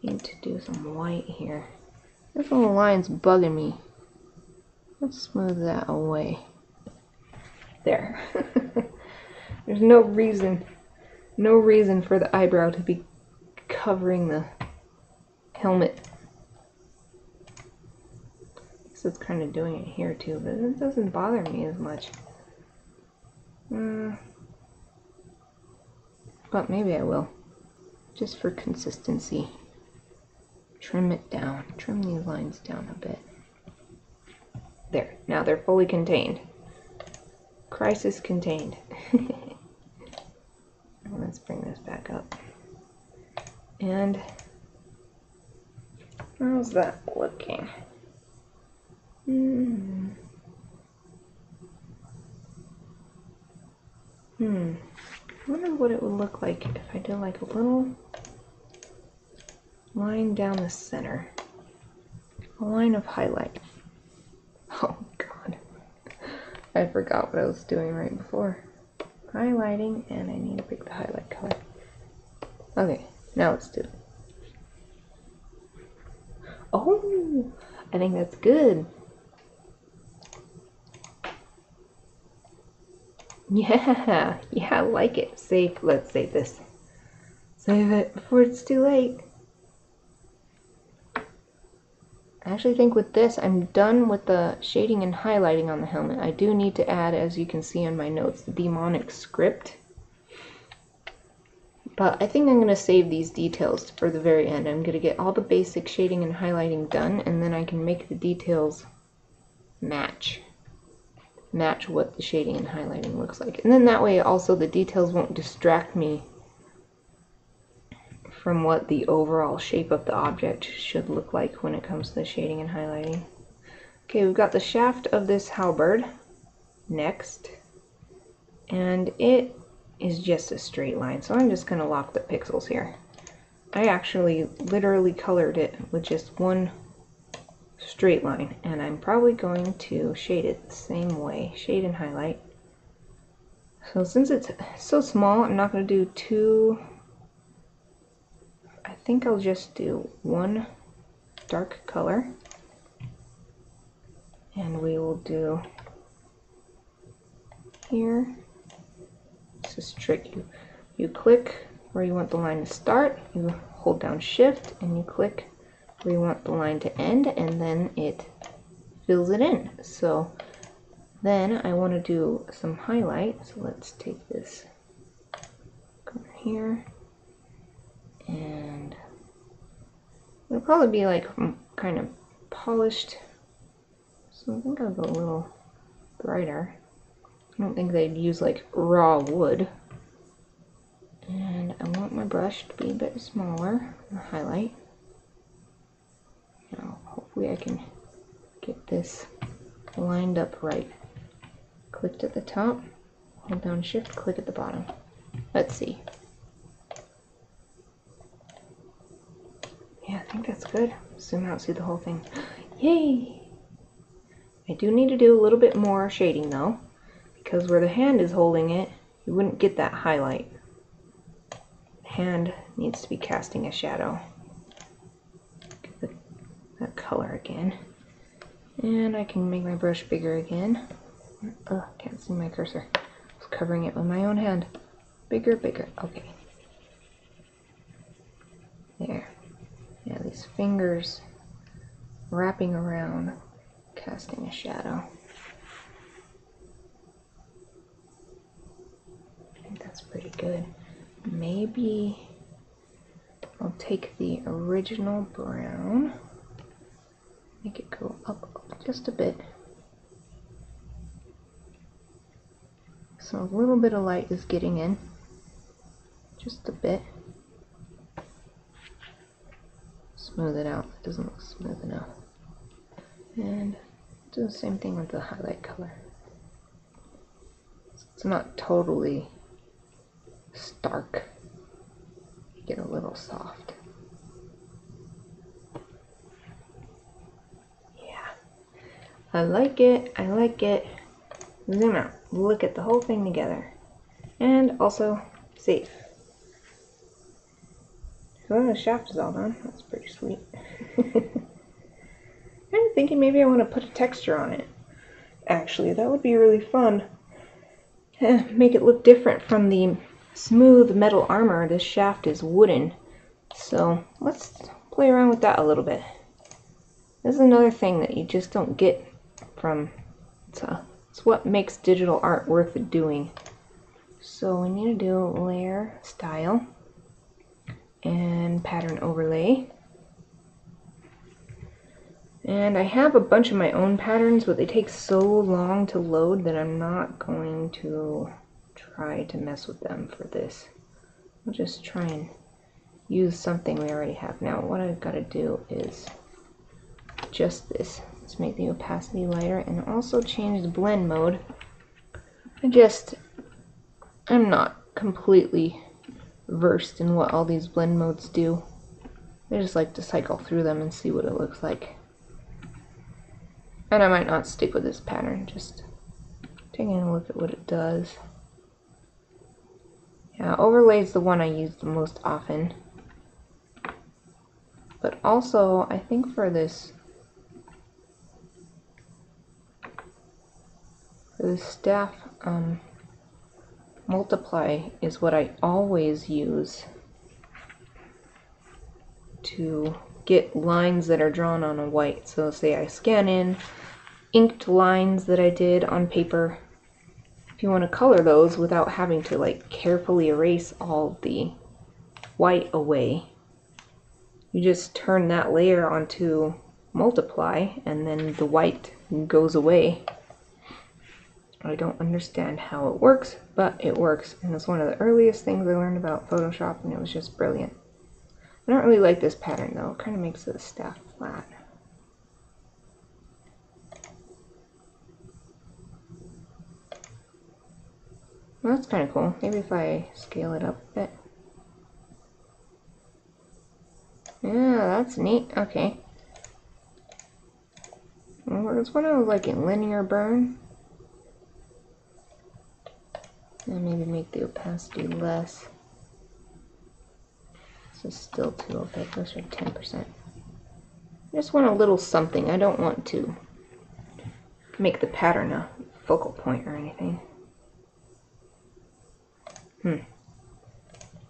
Need to do some white here. This little line's bugging me. Let's smooth that away. There. There's no reason for the eyebrow to be covering the helmet. So it's kind of doing it here too, but it doesn't bother me as much. But maybe I will. Just for consistency. Trim it down. Trim these lines down a bit. There. Now they're fully contained. Crisis contained. Let's bring this back up. And how's that looking? I wonder what it would look like if I did like a little line down the center. A line of highlight. Oh god. I forgot what I was doing right before. Highlighting, and I need to pick the highlight color. Okay, now let's do it. Oh, I think that's good. Yeah, I like it. Let's save this. Save it before it's too late. I actually think with this, I'm done with the shading and highlighting on the helmet. I do need to add, as you can see on my notes, the demonic script. But I think I'm going to save these details for the very end. I'm going to get all the basic shading and highlighting done, and then I can make the details match what the shading and highlighting looks like. And then that way also the details won't distract me from what the overall shape of the object should look like when it comes to the shading and highlighting. Okay, we've got the shaft of this halberd next, and it is just a straight line, so I'm just going to lock the pixels here. I actually literally colored it with just one straight line, and I'm probably going to shade it the same way, shade and highlight. So since it's so small, I'm not going to do two. I think I'll just do one dark color, and we will do here. This is tricky. You click where you want the line to start, you hold down shift, and you click where you want the line to end, and then it fills it in. So then I want to do some highlight, so let's take this color here, and it'll probably be like kind of polished, so I think I'll go a little brighter. I don't think they'd use like raw wood. And I want my brush to be a bit smaller, the highlight. Now hopefully I can get this lined up right. Clicked at the top, hold down shift, click at the bottom. Let's see. Yeah, I think that's good. Zoom out, see the whole thing. Yay! I do need to do a little bit more shading though, because where the hand is holding it, you wouldn't get that highlight. The hand needs to be casting a shadow. Get that color again. And I can make my brush bigger again. Ugh, can't see my cursor. I was covering it with my own hand. Bigger, bigger. Okay. There. Yeah, these fingers wrapping around, casting a shadow. I think that's pretty good. Maybe I'll take the original brown, make it go up just a bit. So a little bit of light is getting in, just a bit. Smooth it out, it doesn't look smooth enough. And do the same thing with the highlight color. It's not totally stark. Get a little soft. Yeah. I like it. I like it. Zoom out. Look at the whole thing together. And also safe. So the shaft is all done. That's pretty sweet. I'm thinking maybe I want to put a texture on it. Actually, that would be really fun. Make it look different from the smooth metal armor. This shaft is wooden. So let's play around with that a little bit. This is another thing that you just don't get from, it's what makes digital art worth doing. So we need to do layer, style, and pattern overlay. And I have a bunch of my own patterns, but they take so long to load that I'm not going to try to mess with them for this. I'll just try and use something we already have. Now what I've got to do is just this. Let's make the opacity lighter and also change the blend mode. I'm not completely versed in what all these blend modes do. I just like to cycle through them and see what it looks like. And I might not stick with this pattern, just taking a look at what it does. Yeah, overlay is the one I use the most often. But also, I think for this staff, multiply is what I always use to get lines that are drawn on a white. So say I scan in inked lines that I did on paper. If you want to color those without having to like carefully erase all the white away, you just turn that layer onto multiply and then the white goes away. I don't understand how it works, but it works, and it's one of the earliest things I learned about Photoshop, and it was just brilliant. I don't really like this pattern though. It kind of makes the staff flat. Well, that's kind of cool. Maybe if I scale it up a bit. Yeah, that's neat. Okay. Well, that's when I was like in linear burn. And maybe make the opacity less. This is still too opaque. Let's try 10%. I just want a little something. I don't want to make the pattern a focal point or anything. I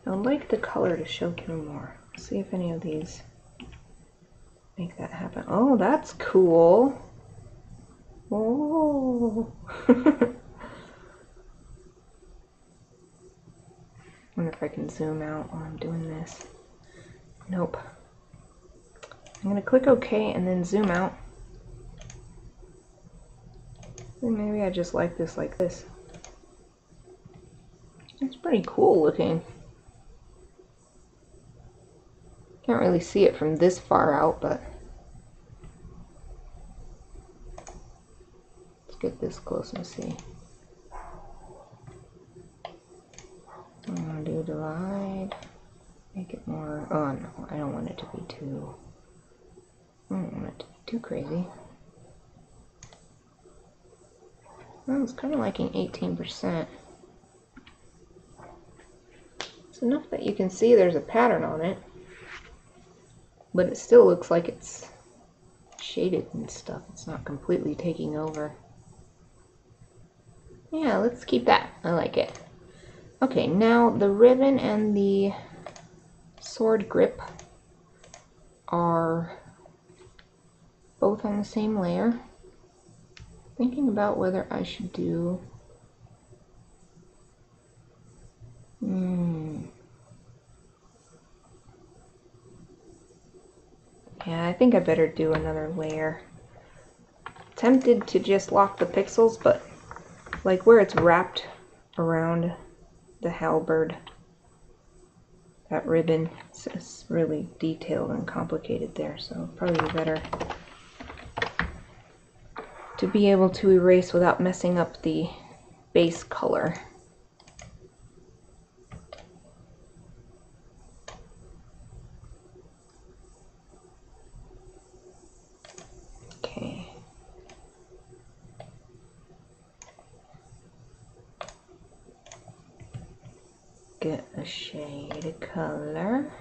would like the color to show through more. Let's see if any of these make that happen. Oh, that's cool. Oh. Wonder if I can zoom out while I'm doing this. Nope. I'm gonna click OK and then zoom out. And maybe I just like this like this. It's pretty cool looking. Can't really see it from this far out, but let's get this close and see. I'm gonna do divide, make it more, oh no, I don't want it to be too, I don't want it to be too crazy. Well, it's kind of liking 18%. It's enough that you can see there's a pattern on it, but it still looks like it's shaded and stuff. It's not completely taking over. Yeah, let's keep that. I like it. Okay, now the ribbon and the sword grip are both on the same layer. Thinking about whether I should do yeah, I think I better do another layer. Tempted to just lock the pixels, but like where it's wrapped around the halberd, that ribbon is really detailed and complicated there, so probably be better to be able to erase without messing up the base color. Okay. Get a shade of color.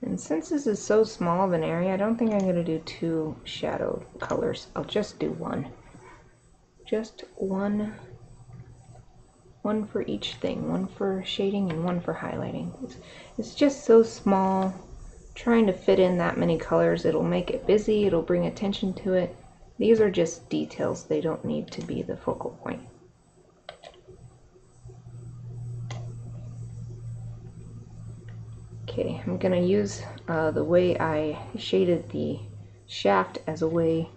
And since this is so small of an area, I don't think I'm going to do 2 shadow colors. I'll just do one. Just one for each thing. One for shading and one for highlighting. It's just so small. Trying to fit in that many colors, it'll make it busy, it'll bring attention to it. These are just details. They don't need to be the focal point. Okay, I'm going to use the way I shaded the shaft as a way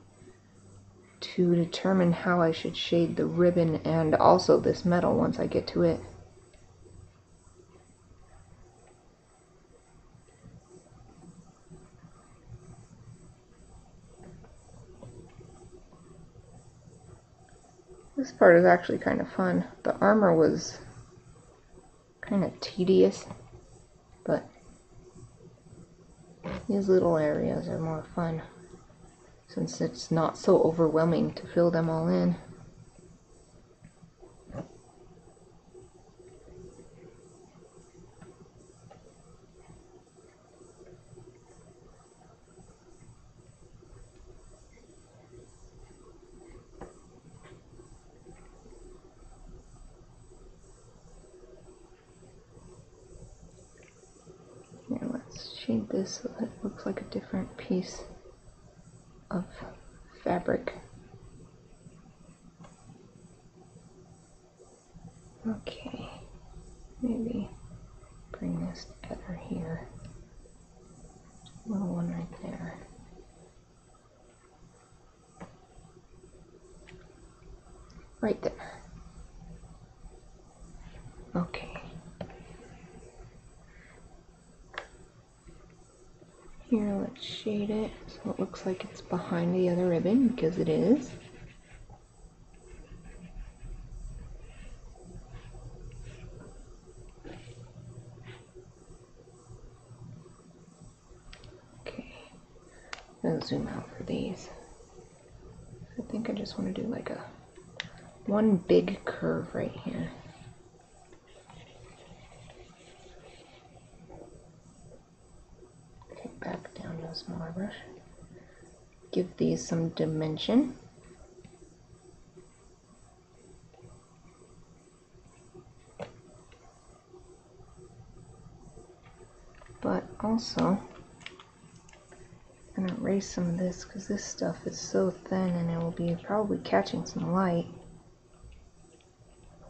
to determine how I should shade the ribbon and also this metal once I get to it. This part is actually kind of fun. The armor was kind of tedious, but these little areas are more fun since it's not so overwhelming to fill them all in. Here, let's shade this so that it looks like a different piece of fabric. Okay, maybe bring this together here. Little one right there. Right there. Okay. Here, let's shade it so it looks like it's behind the other ribbon, because it is. Okay, I'll zoom out for these. I think I just want to do like one big curve right here. Okay, back down to a smaller brush. Give these some dimension. But also, I'm going to erase some of this because this stuff is so thin and it will be probably catching some light.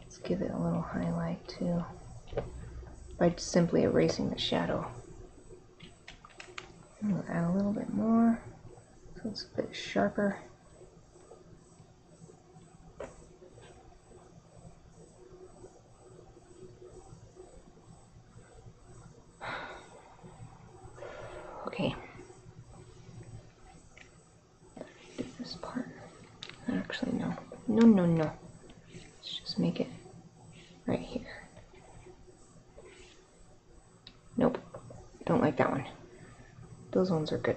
Let's give it a little highlight too by simply erasing the shadow. I'm going to add a little bit more so it's a bit sharper. Okay. Do this part. Actually, no. No. Let's just make it right here. Nope. Don't like that one. Those ones are good.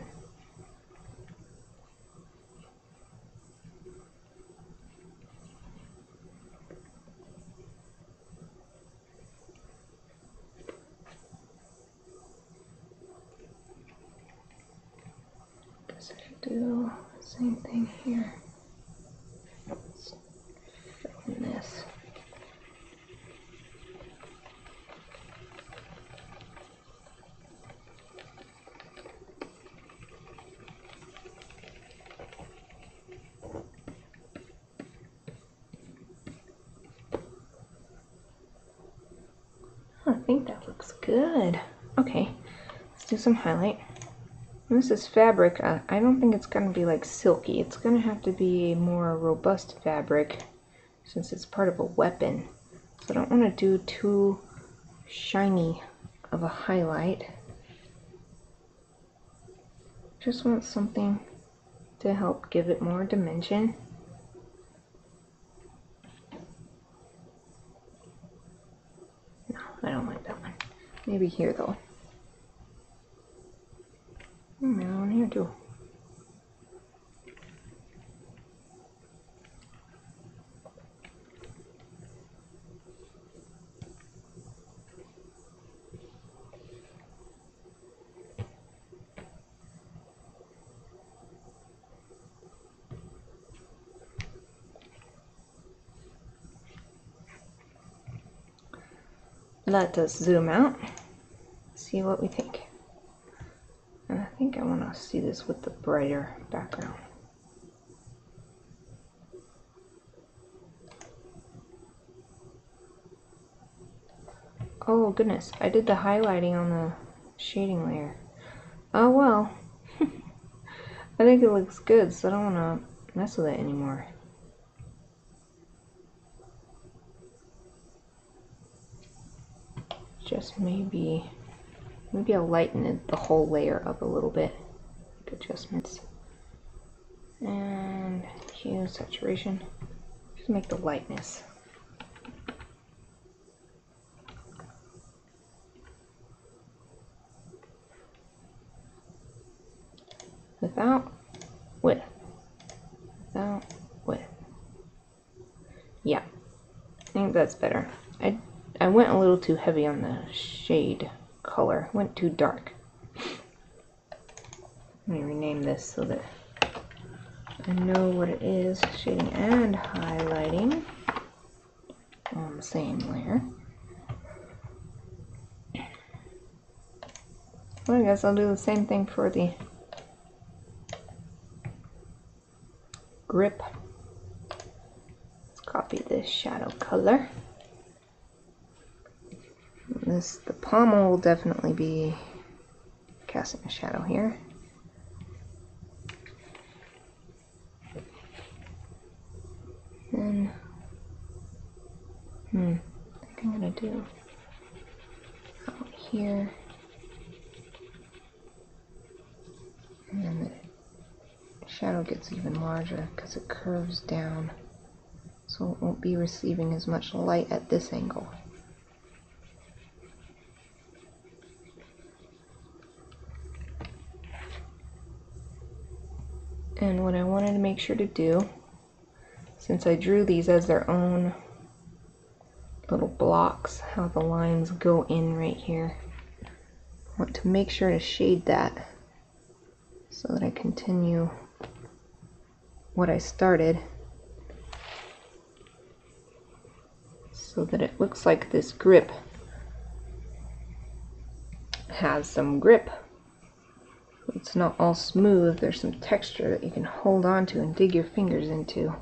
Guess I should do the same thing here. Let's fill in this. I think that looks good. Okay, let's do some highlight. This is fabric. I don't think it's going to be like silky. It's going to have to be a more robust fabric since it's part of a weapon. So I don't want to do too shiny of a highlight. Just want something to help give it more dimension. No, I don't like that one. Maybe here though. Maybe one here too. Let us zoom out, see what we think. And I think I want to see this with the brighter background. Oh goodness, I did the highlighting on the shading layer. Oh well. I think it looks good, so I don't want to mess with it anymore. Just maybe I'll lighten it, the whole layer up a little bit. Make adjustments. And hue, saturation. Just make the lightness. Without width. Without width. Yeah, I think that's better. I went a little too heavy on the shade color. Went too dark. Let me rename this so that I know what it is. Shading and highlighting on the same layer. Well, I guess I'll do the same thing for the grip. Let's copy this shadow color. The pommel will definitely be casting a shadow here. Then, I think I'm gonna do out here, and then the shadow gets even larger because it curves down, so it won't be receiving as much light at this angle. And what I wanted to make sure to do, since I drew these as their own little blocks, how the lines go in right here, I want to make sure to shade that so that I continue what I started, so that it looks like this grip has some grip. It's not all smooth, there's some texture that you can hold on to and dig your fingers into.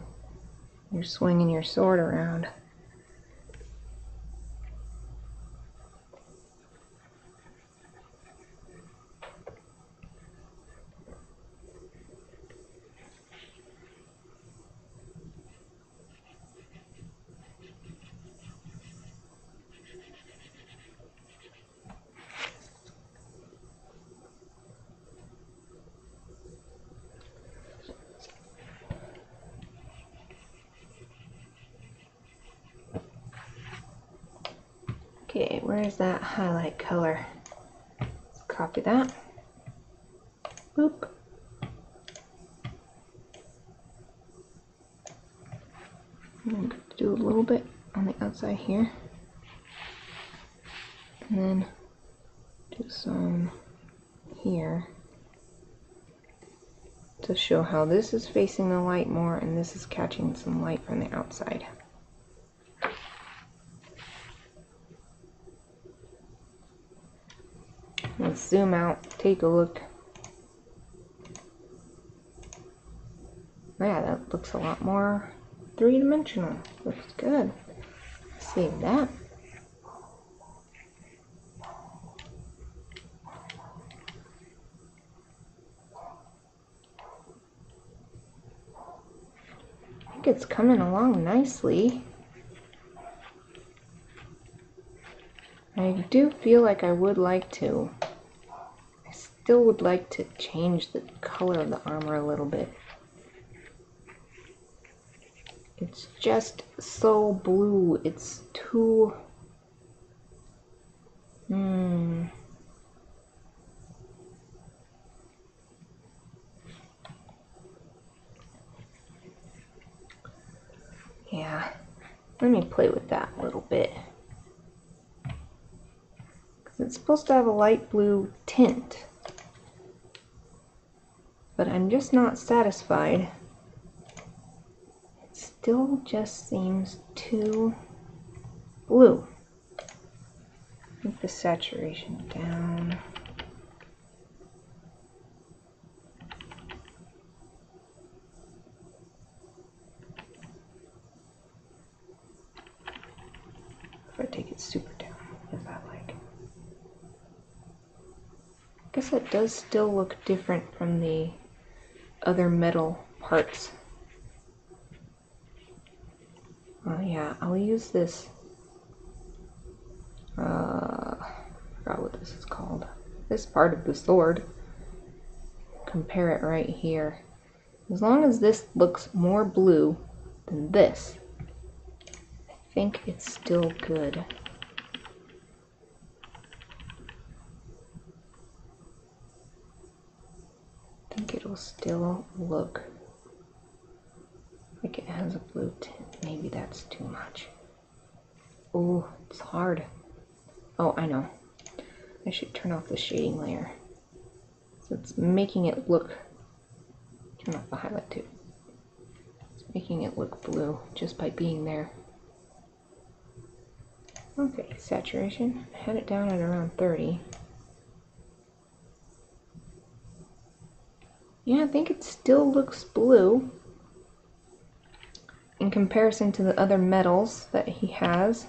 You're swinging your sword around. Okay, where's that highlight color? Let's copy that. Boop. I'm going to do a little bit on the outside here. And then do some here. to show how this is facing the light more and this is catching some light from the outside. Let's zoom out, take a look. Yeah, that looks a lot more three-dimensional. Looks good. Save that. I think it's coming along nicely. I do feel like I would like to. I still would like to change the color of the armor a little bit. It's just so blue. It's too... Yeah. Let me play with that a little bit. It's supposed to have a light blue tint, but I'm just not satisfied. It still just seems too blue. Make the saturation down. If I take it super down, is that like... I guess it does still look different from the other metal parts. Oh yeah, I'll use this, I forgot what this is called. This part of the sword. Compare it right here. As long as this looks more blue than this, I think it's still good. I think it'll still look like it has a blue tint. Maybe that's too much. Oh, it's hard. Oh, I know. I should turn off the shading layer. So it's making it look... Turn off the highlight too. It's making it look blue just by being there. Okay, saturation. I had it down at around 30. Yeah, I think it still looks blue in comparison to the other metals that he has.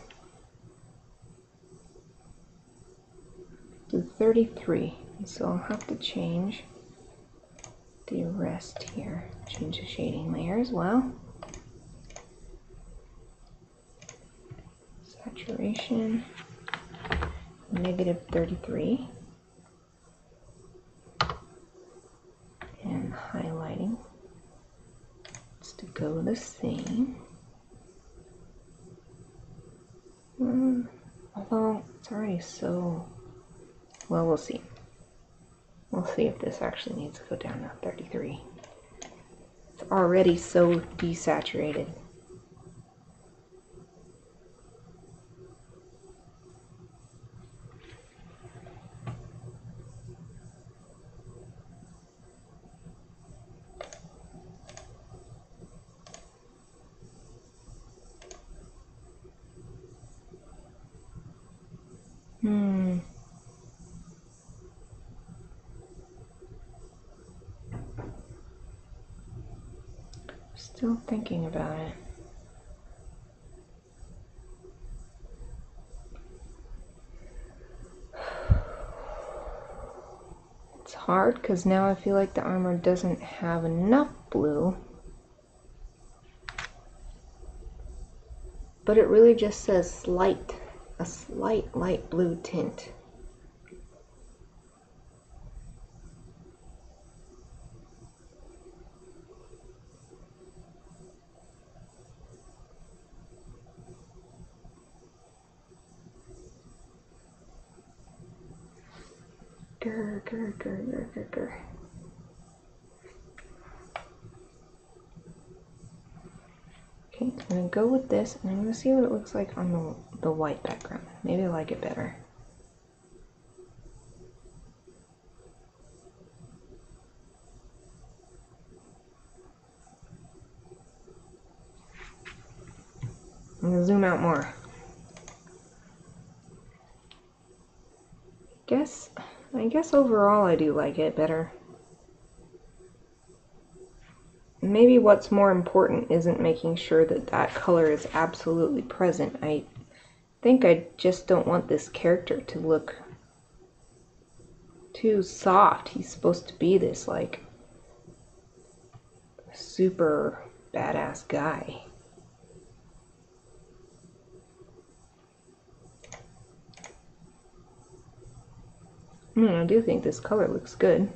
To 33. So I'll have to change the rest here. Change the shading layer as well. Saturation, -33. And highlighting, it's to go the same. Although it's already so... Well, we'll see. We'll see if this actually needs to go down to 33. It's already so desaturated. Still thinking about it. It's hard because now I feel like the armor doesn't have enough blue. But it really just says slight, a slight light blue tint. Grr, grr, grr, grr, grr, grr. Okay, I'm going to go with this, and I'm going to see what it looks like on the white background. Maybe I like it better. I'm gonna zoom out more. I guess overall I do like it better. Maybe what's more important isn't making sure that that color is absolutely present. I think I just don't want this character to look too soft. He's supposed to be this like super badass guy. I do think this color looks good.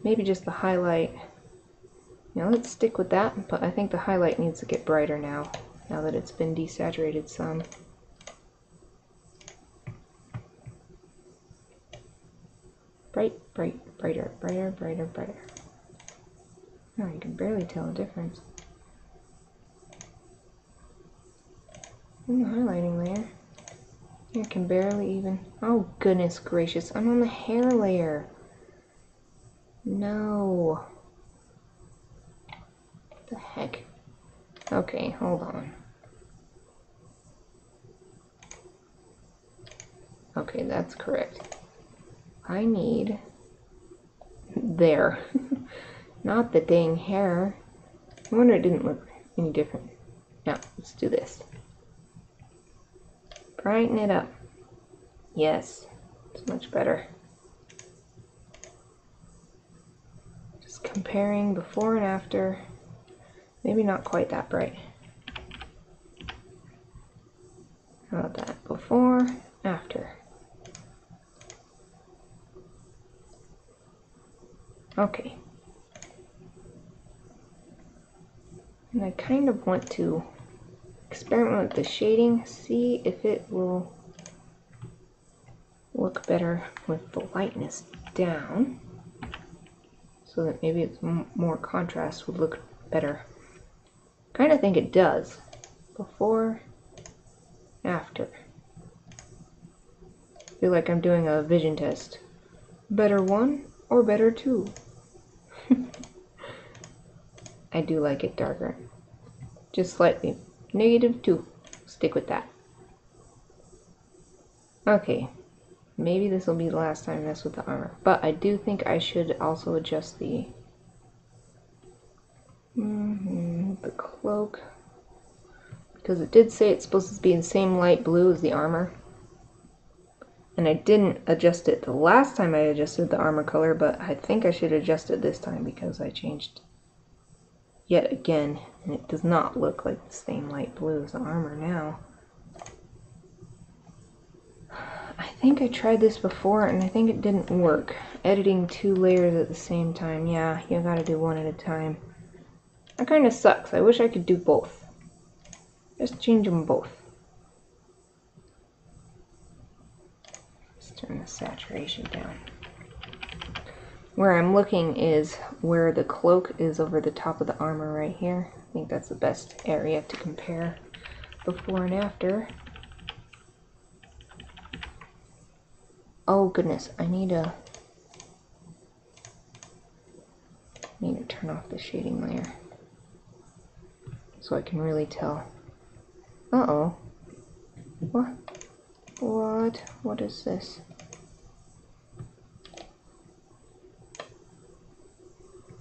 Maybe just the highlight. Now let's stick with that, but I think the highlight needs to get brighter now that it's been desaturated some. Bright, bright, brighter, brighter, brighter, brighter. Oh, you can barely tell the difference. In the highlighting layer, you can barely even... Oh, goodness gracious, I'm on the hair layer. No. What the heck? Okay, hold on. Okay, that's correct. I need... There. Not the dang hair. I wonder it didn't look any different. Now, let's do this. Brighten it up. Yes, it's much better. Just comparing before and after. Maybe not quite that bright. How about that? Before, after. Okay. And I kind of want to experiment with the shading, see if it will look better with the lightness down, so that maybe it's more contrast would look better. Kind of think it does. Before, after. Feel like I'm doing a vision test. Better one or better two? I do like it darker. Just slightly. -2. Stick with that. Okay. Maybe this will be the last time I mess with the armor. But I do think I should also adjust the cloak. Because it did say it's supposed to be in the same light blue as the armor. And I didn't adjust it the last time I adjusted the armor color, but I think I should adjust it this time because I changed yet again, and it does not look like the same light blue as the armor now. I think I tried this before and I think it didn't work. Editing 2 layers at the same time. Yeah, you gotta do one at a time. That kinda sucks. I wish I could do both. Just change them both. Let's turn the saturation down. Where I'm looking is where the cloak is over the top of the armor right here. I think that's the best area to compare before and after. Oh goodness, I need to turn off the shading layer so I can really tell. Uh-oh. What is this?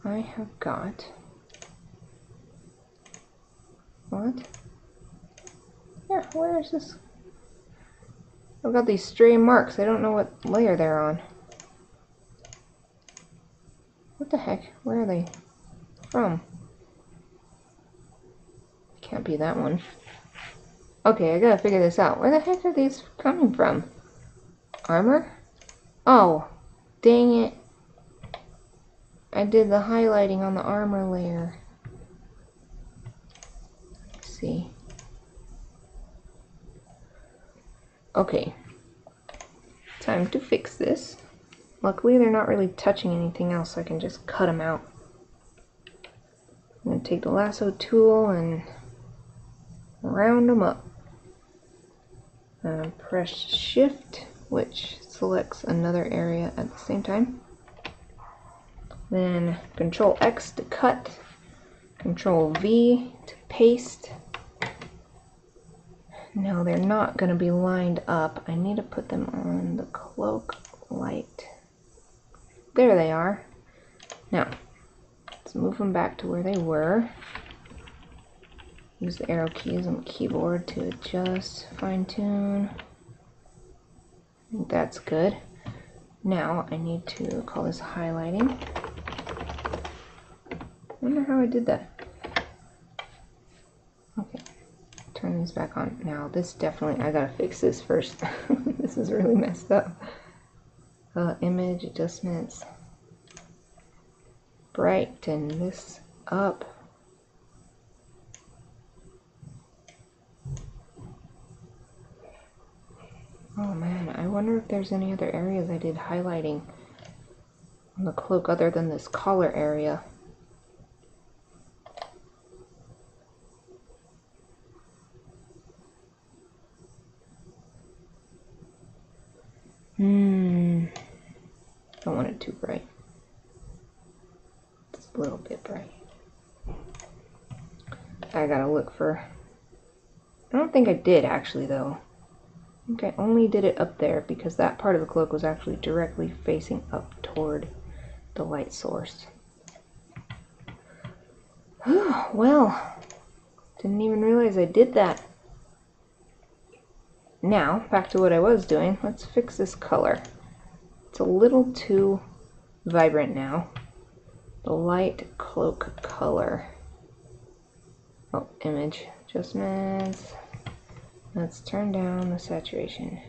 I have got... What? Yeah, where is this? I've got these stray marks. I don't know what layer they're on. What the heck? Where are they from? Can't be that one. Okay, I gotta figure this out. Where the heck are these coming from? Armor? Oh, dang it. I did the highlighting on the armor layer. Let's see. Okay. Time to fix this. Luckily, they're not really touching anything else, so I can just cut them out. I'm going to take the lasso tool and round them up. Press Shift, which selects another area at the same time. Then Control X to cut, Control V to paste, No, they're not going to be lined up. I need to put them on the cloak light. There they are. Now, let's move them back to where they were. Use the arrow keys on the keyboard to adjust, fine tune. That's good. Now I need to call this highlighting. I wonder how I did that. Okay, turn these back on. Now this definitely, I gotta fix this first. This is really messed up. Image adjustments. Brighten this up. Oh man, I wonder if there's any other areas I did highlighting on the cloak other than this collar area. Don't want it too bright. It's a little bit bright. I gotta look for... I don't think I did actually though. I think I only did it up there because that part of the cloak was actually directly facing up toward the light source. Well, didn't even realize I did that. Now, back to what I was doing, let's fix this color. It's a little too vibrant now. The light cloak color. Oh, image adjustments. Let's turn down the saturation.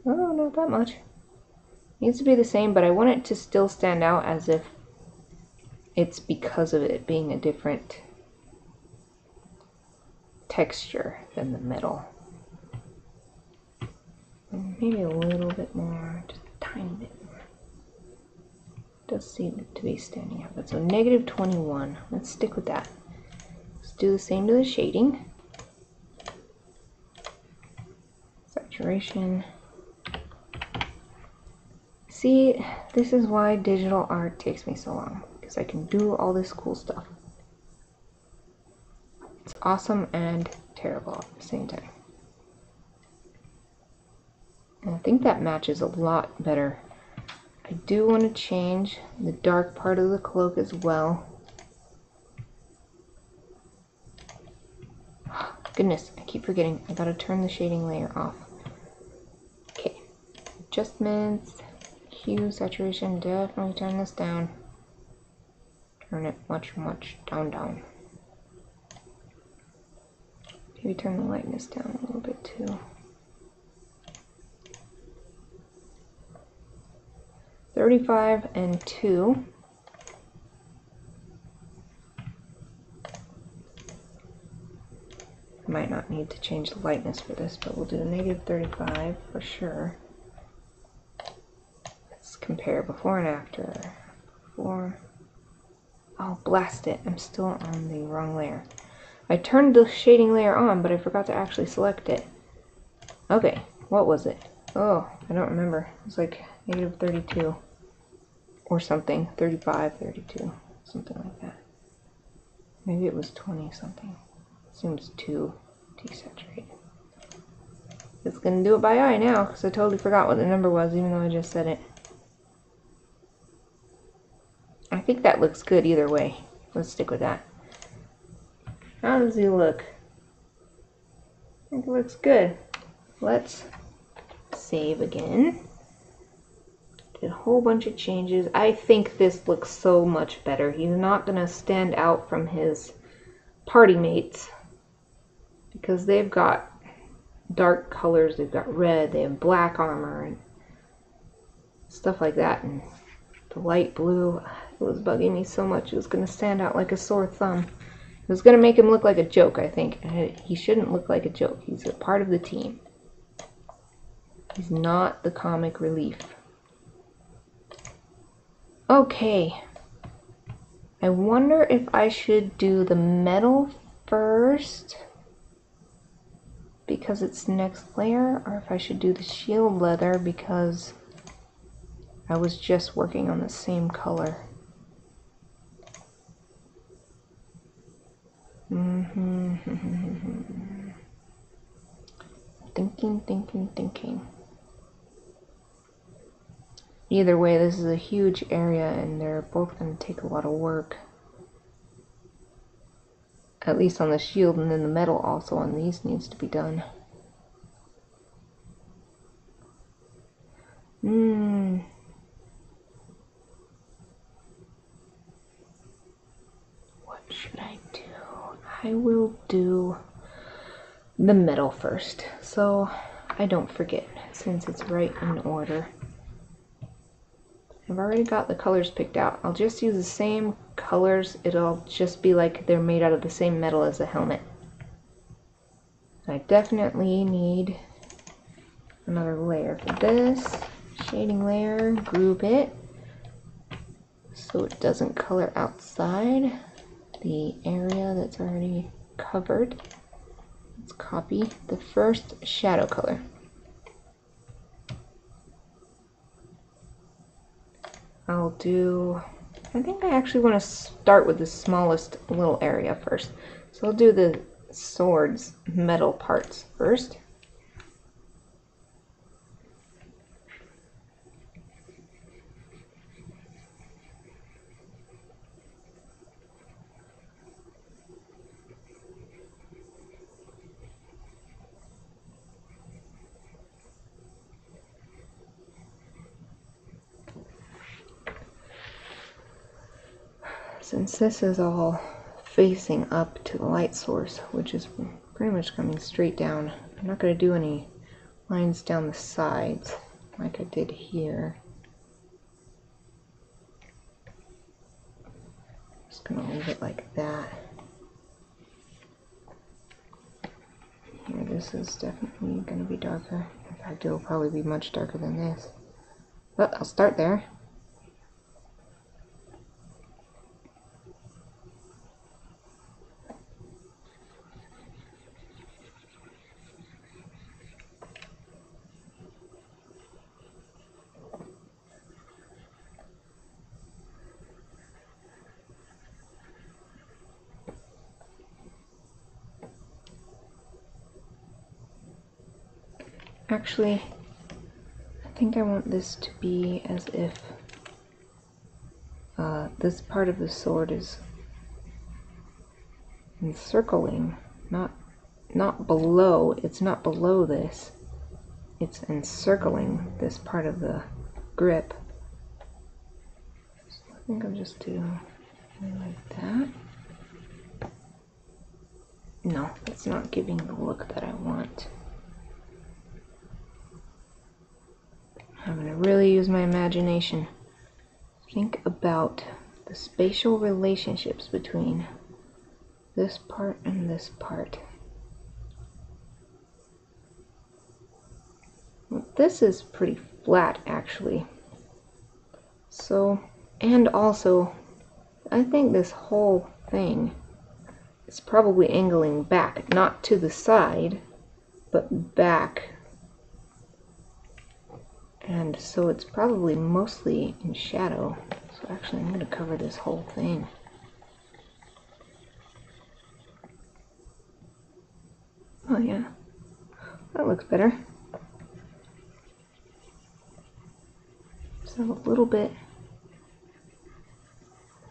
Oh, not that much. Needs to be the same, but I want it to still stand out as if it's because of it being a different texture than the metal. And maybe a little bit more, just a tiny bit more. Does seem to be standing out. But so -21. Let's stick with that. Let's do the same to the shading. Saturation. See, this is why digital art takes me so long, because I can do all this cool stuff. It's awesome and terrible at the same time. And I think that matches a lot better. I do want to change the dark part of the cloak as well. Goodness, I keep forgetting. I gotta turn the shading layer off. Okay, adjustments, hue, saturation, definitely turn this down. Turn it much down. Maybe turn the lightness down a little bit too. 35 and 2. Might not need to change the lightness for this, but we'll do -35 for sure. Let's compare before and after. Before. Oh, blast it. I'm still on the wrong layer. I turned the shading layer on, but I forgot to actually select it. Okay, what was it? Oh, I don't remember. It was like -32 or something. 35, 32, something like that. Maybe it was 20 something. Seems too desaturated. It's gonna do it by eye now because I totally forgot what the number was, even though I just said it. I think that looks good either way. Let's stick with that. How does he look? I think it looks good. Let's save again. Did a whole bunch of changes. I think this looks so much better. He's not gonna stand out from his party mates because they've got dark colors. They've got red, they have black armor and stuff like that, and the light blue, it was bugging me so much. It was going to stand out like a sore thumb. It was going to make him look like a joke, I think. He shouldn't look like a joke. He's a part of the team. He's not the comic relief. Okay. I wonder if I should do the metal first because it's the next layer, or if I should do the shield leather because I was just working on the same color. thinking. Either way, this is a huge area and they're both going to take a lot of work. At least on the shield, and then the metal also on these needs to be done. What should I do? I will do the metal first, so I don't forget, since it's right in order. I've already got the colors picked out. I'll just use the same colors. It'll just be like they're made out of the same metal as the helmet. I definitely need another layer for this. Shading layer, group it so it doesn't color outside the area that's already covered. Let's copy the first shadow color. I'll do, I think I actually want to start with the smallest little area first. So I'll do the sword's metal parts first. Since this is all facing up to the light source, which is pretty much coming straight down, I'm not going to do any lines down the sides like I did here. Just going to leave it like that. Here, this is definitely going to be darker. In fact, it'll probably be much darker than this. But I'll start there. Actually, I think I want this to be as if this part of the sword is encircling, not below. It's not below this. It's encircling this part of the grip. So I think I'll just do like that. No, it's not giving the look that I want. I'm going to really use my imagination. Think about the spatial relationships between this part and this part. Well, this is pretty flat actually. So, and also, I think this whole thing is probably angling back, not to the side, but back. And so it's probably mostly in shadow. So actually I'm going to cover this whole thing. Oh yeah, that looks better. So a little bit,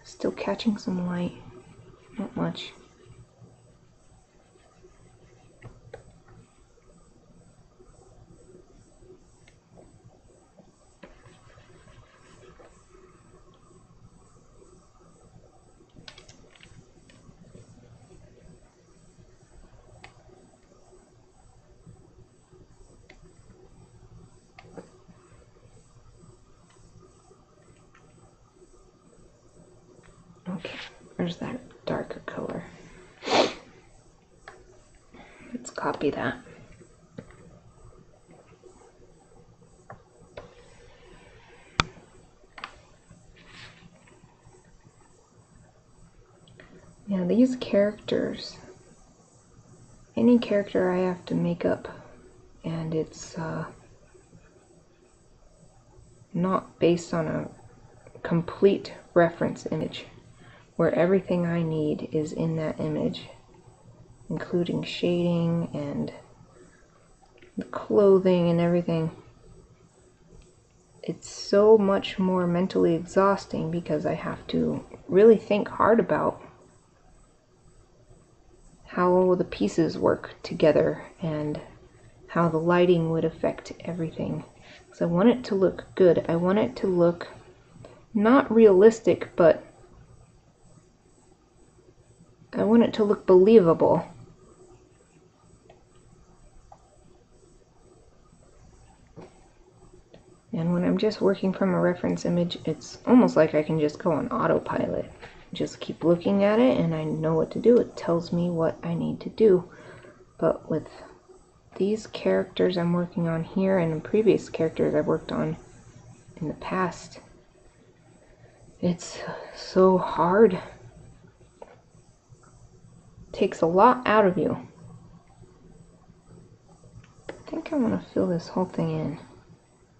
still catching some light, not much. Okay, where's that darker color? Let's copy that. Now these characters, any character I have to make up, and it's not based on a complete reference image, where everything I need is in that image, including shading and the clothing and everything. It's so much more mentally exhausting because I have to really think hard about how all the pieces work together and how the lighting would affect everything. Because I want it to look good. I want it to look not realistic, but I want it to look believable. And when I'm just working from a reference image, it's almost like I can just go on autopilot. Just keep looking at it and I know what to do. It tells me what I need to do. But with these characters I'm working on here and previous characters I've worked on in the past, it's so hard. It takes a lot out of you. I think I want to fill this whole thing in.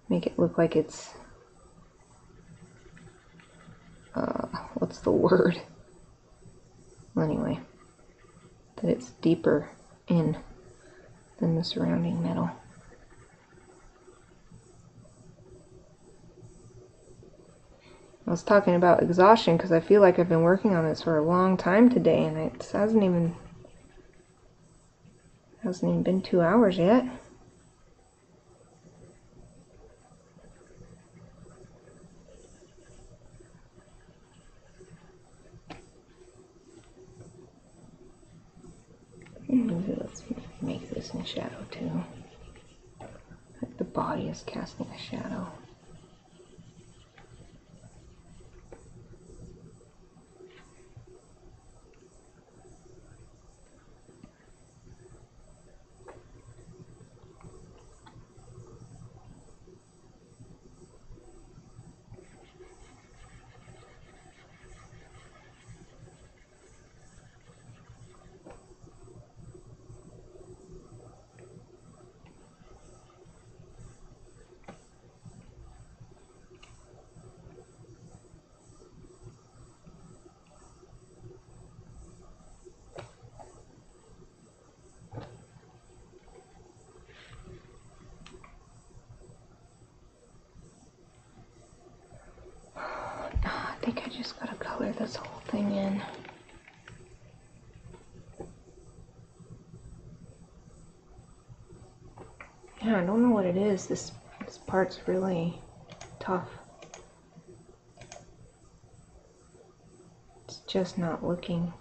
Make it look like it's, what's the word? Well, anyway, that it's deeper in than the surrounding metal. I was talking about exhaustion because I feel like I've been working on this for a long time today, and it hasn't even been 2 hours yet. Maybe let's make this in shadow too. Like the body is casting a shadow. I think I just gotta color this whole thing in. Yeah, I don't know what it is. This part's really tough. It's just not looking.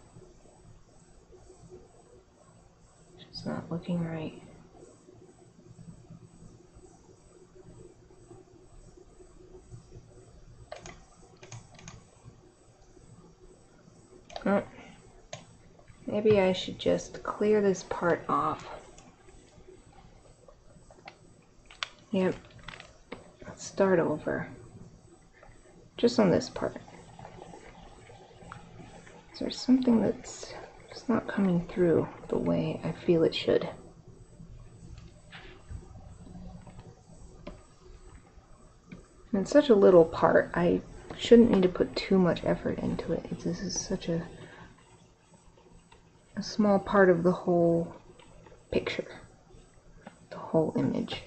It's not looking right. Oh, maybe I should just clear this part off. Yep. Let's start over. Just on this part. Is there something that's just not coming through the way I feel it should? And it's such a little part. I shouldn't need to put too much effort into it. This is such a small part of the whole picture, the whole image.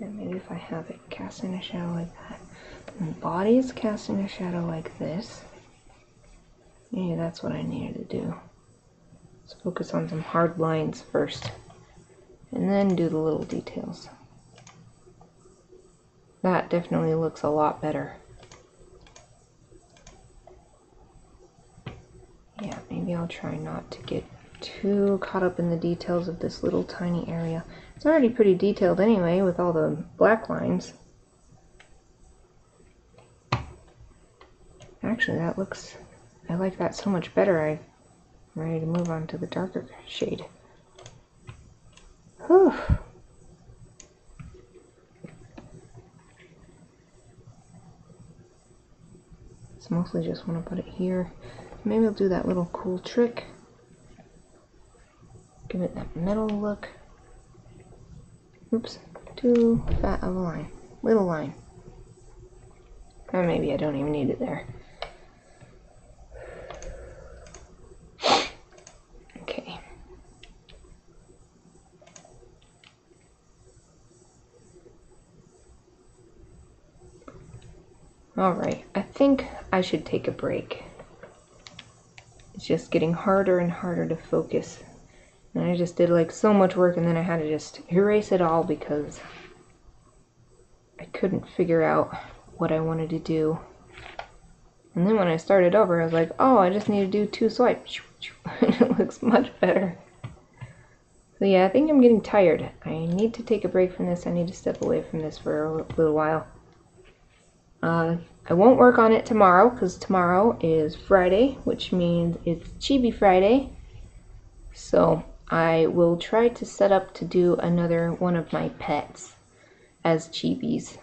And maybe if I have it cast in a shadow like that, and the body is cast in a shadow like this, maybe that's what I needed to do. Let's focus on some hard lines first, and then do the little details. That definitely looks a lot better. Yeah, maybe I'll try not to get too caught up in the details of this little tiny area. It's already pretty detailed anyway with all the black lines. Actually, that looks, I like that so much better. I'm ready to move on to the darker shade. Whew. So mostly just want to put it here. Maybe I'll do that little cool trick. Give it that metal look. Oops, too fat of a line. Little line. Or maybe I don't even need it there. Okay. Alright, I think I should take a break. It's just getting harder and harder to focus. And I just did like so much work and then I had to just erase it all because I couldn't figure out what I wanted to do. And then when I started over, I was like, oh, I just need to do 2 swipes. And it looks much better. So yeah, I think I'm getting tired. I need to take a break from this. I need to step away from this for a little while. I won't work on it tomorrow because tomorrow is Friday, which means it's Chibi Friday. So I will try to set up to do another one of my pets as chibis.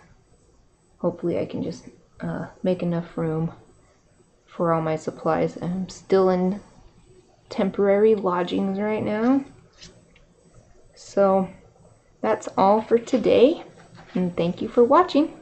Hopefully I can just make enough room for all my supplies. I'm still in temporary lodgings right now. So that's all for today, and thank you for watching.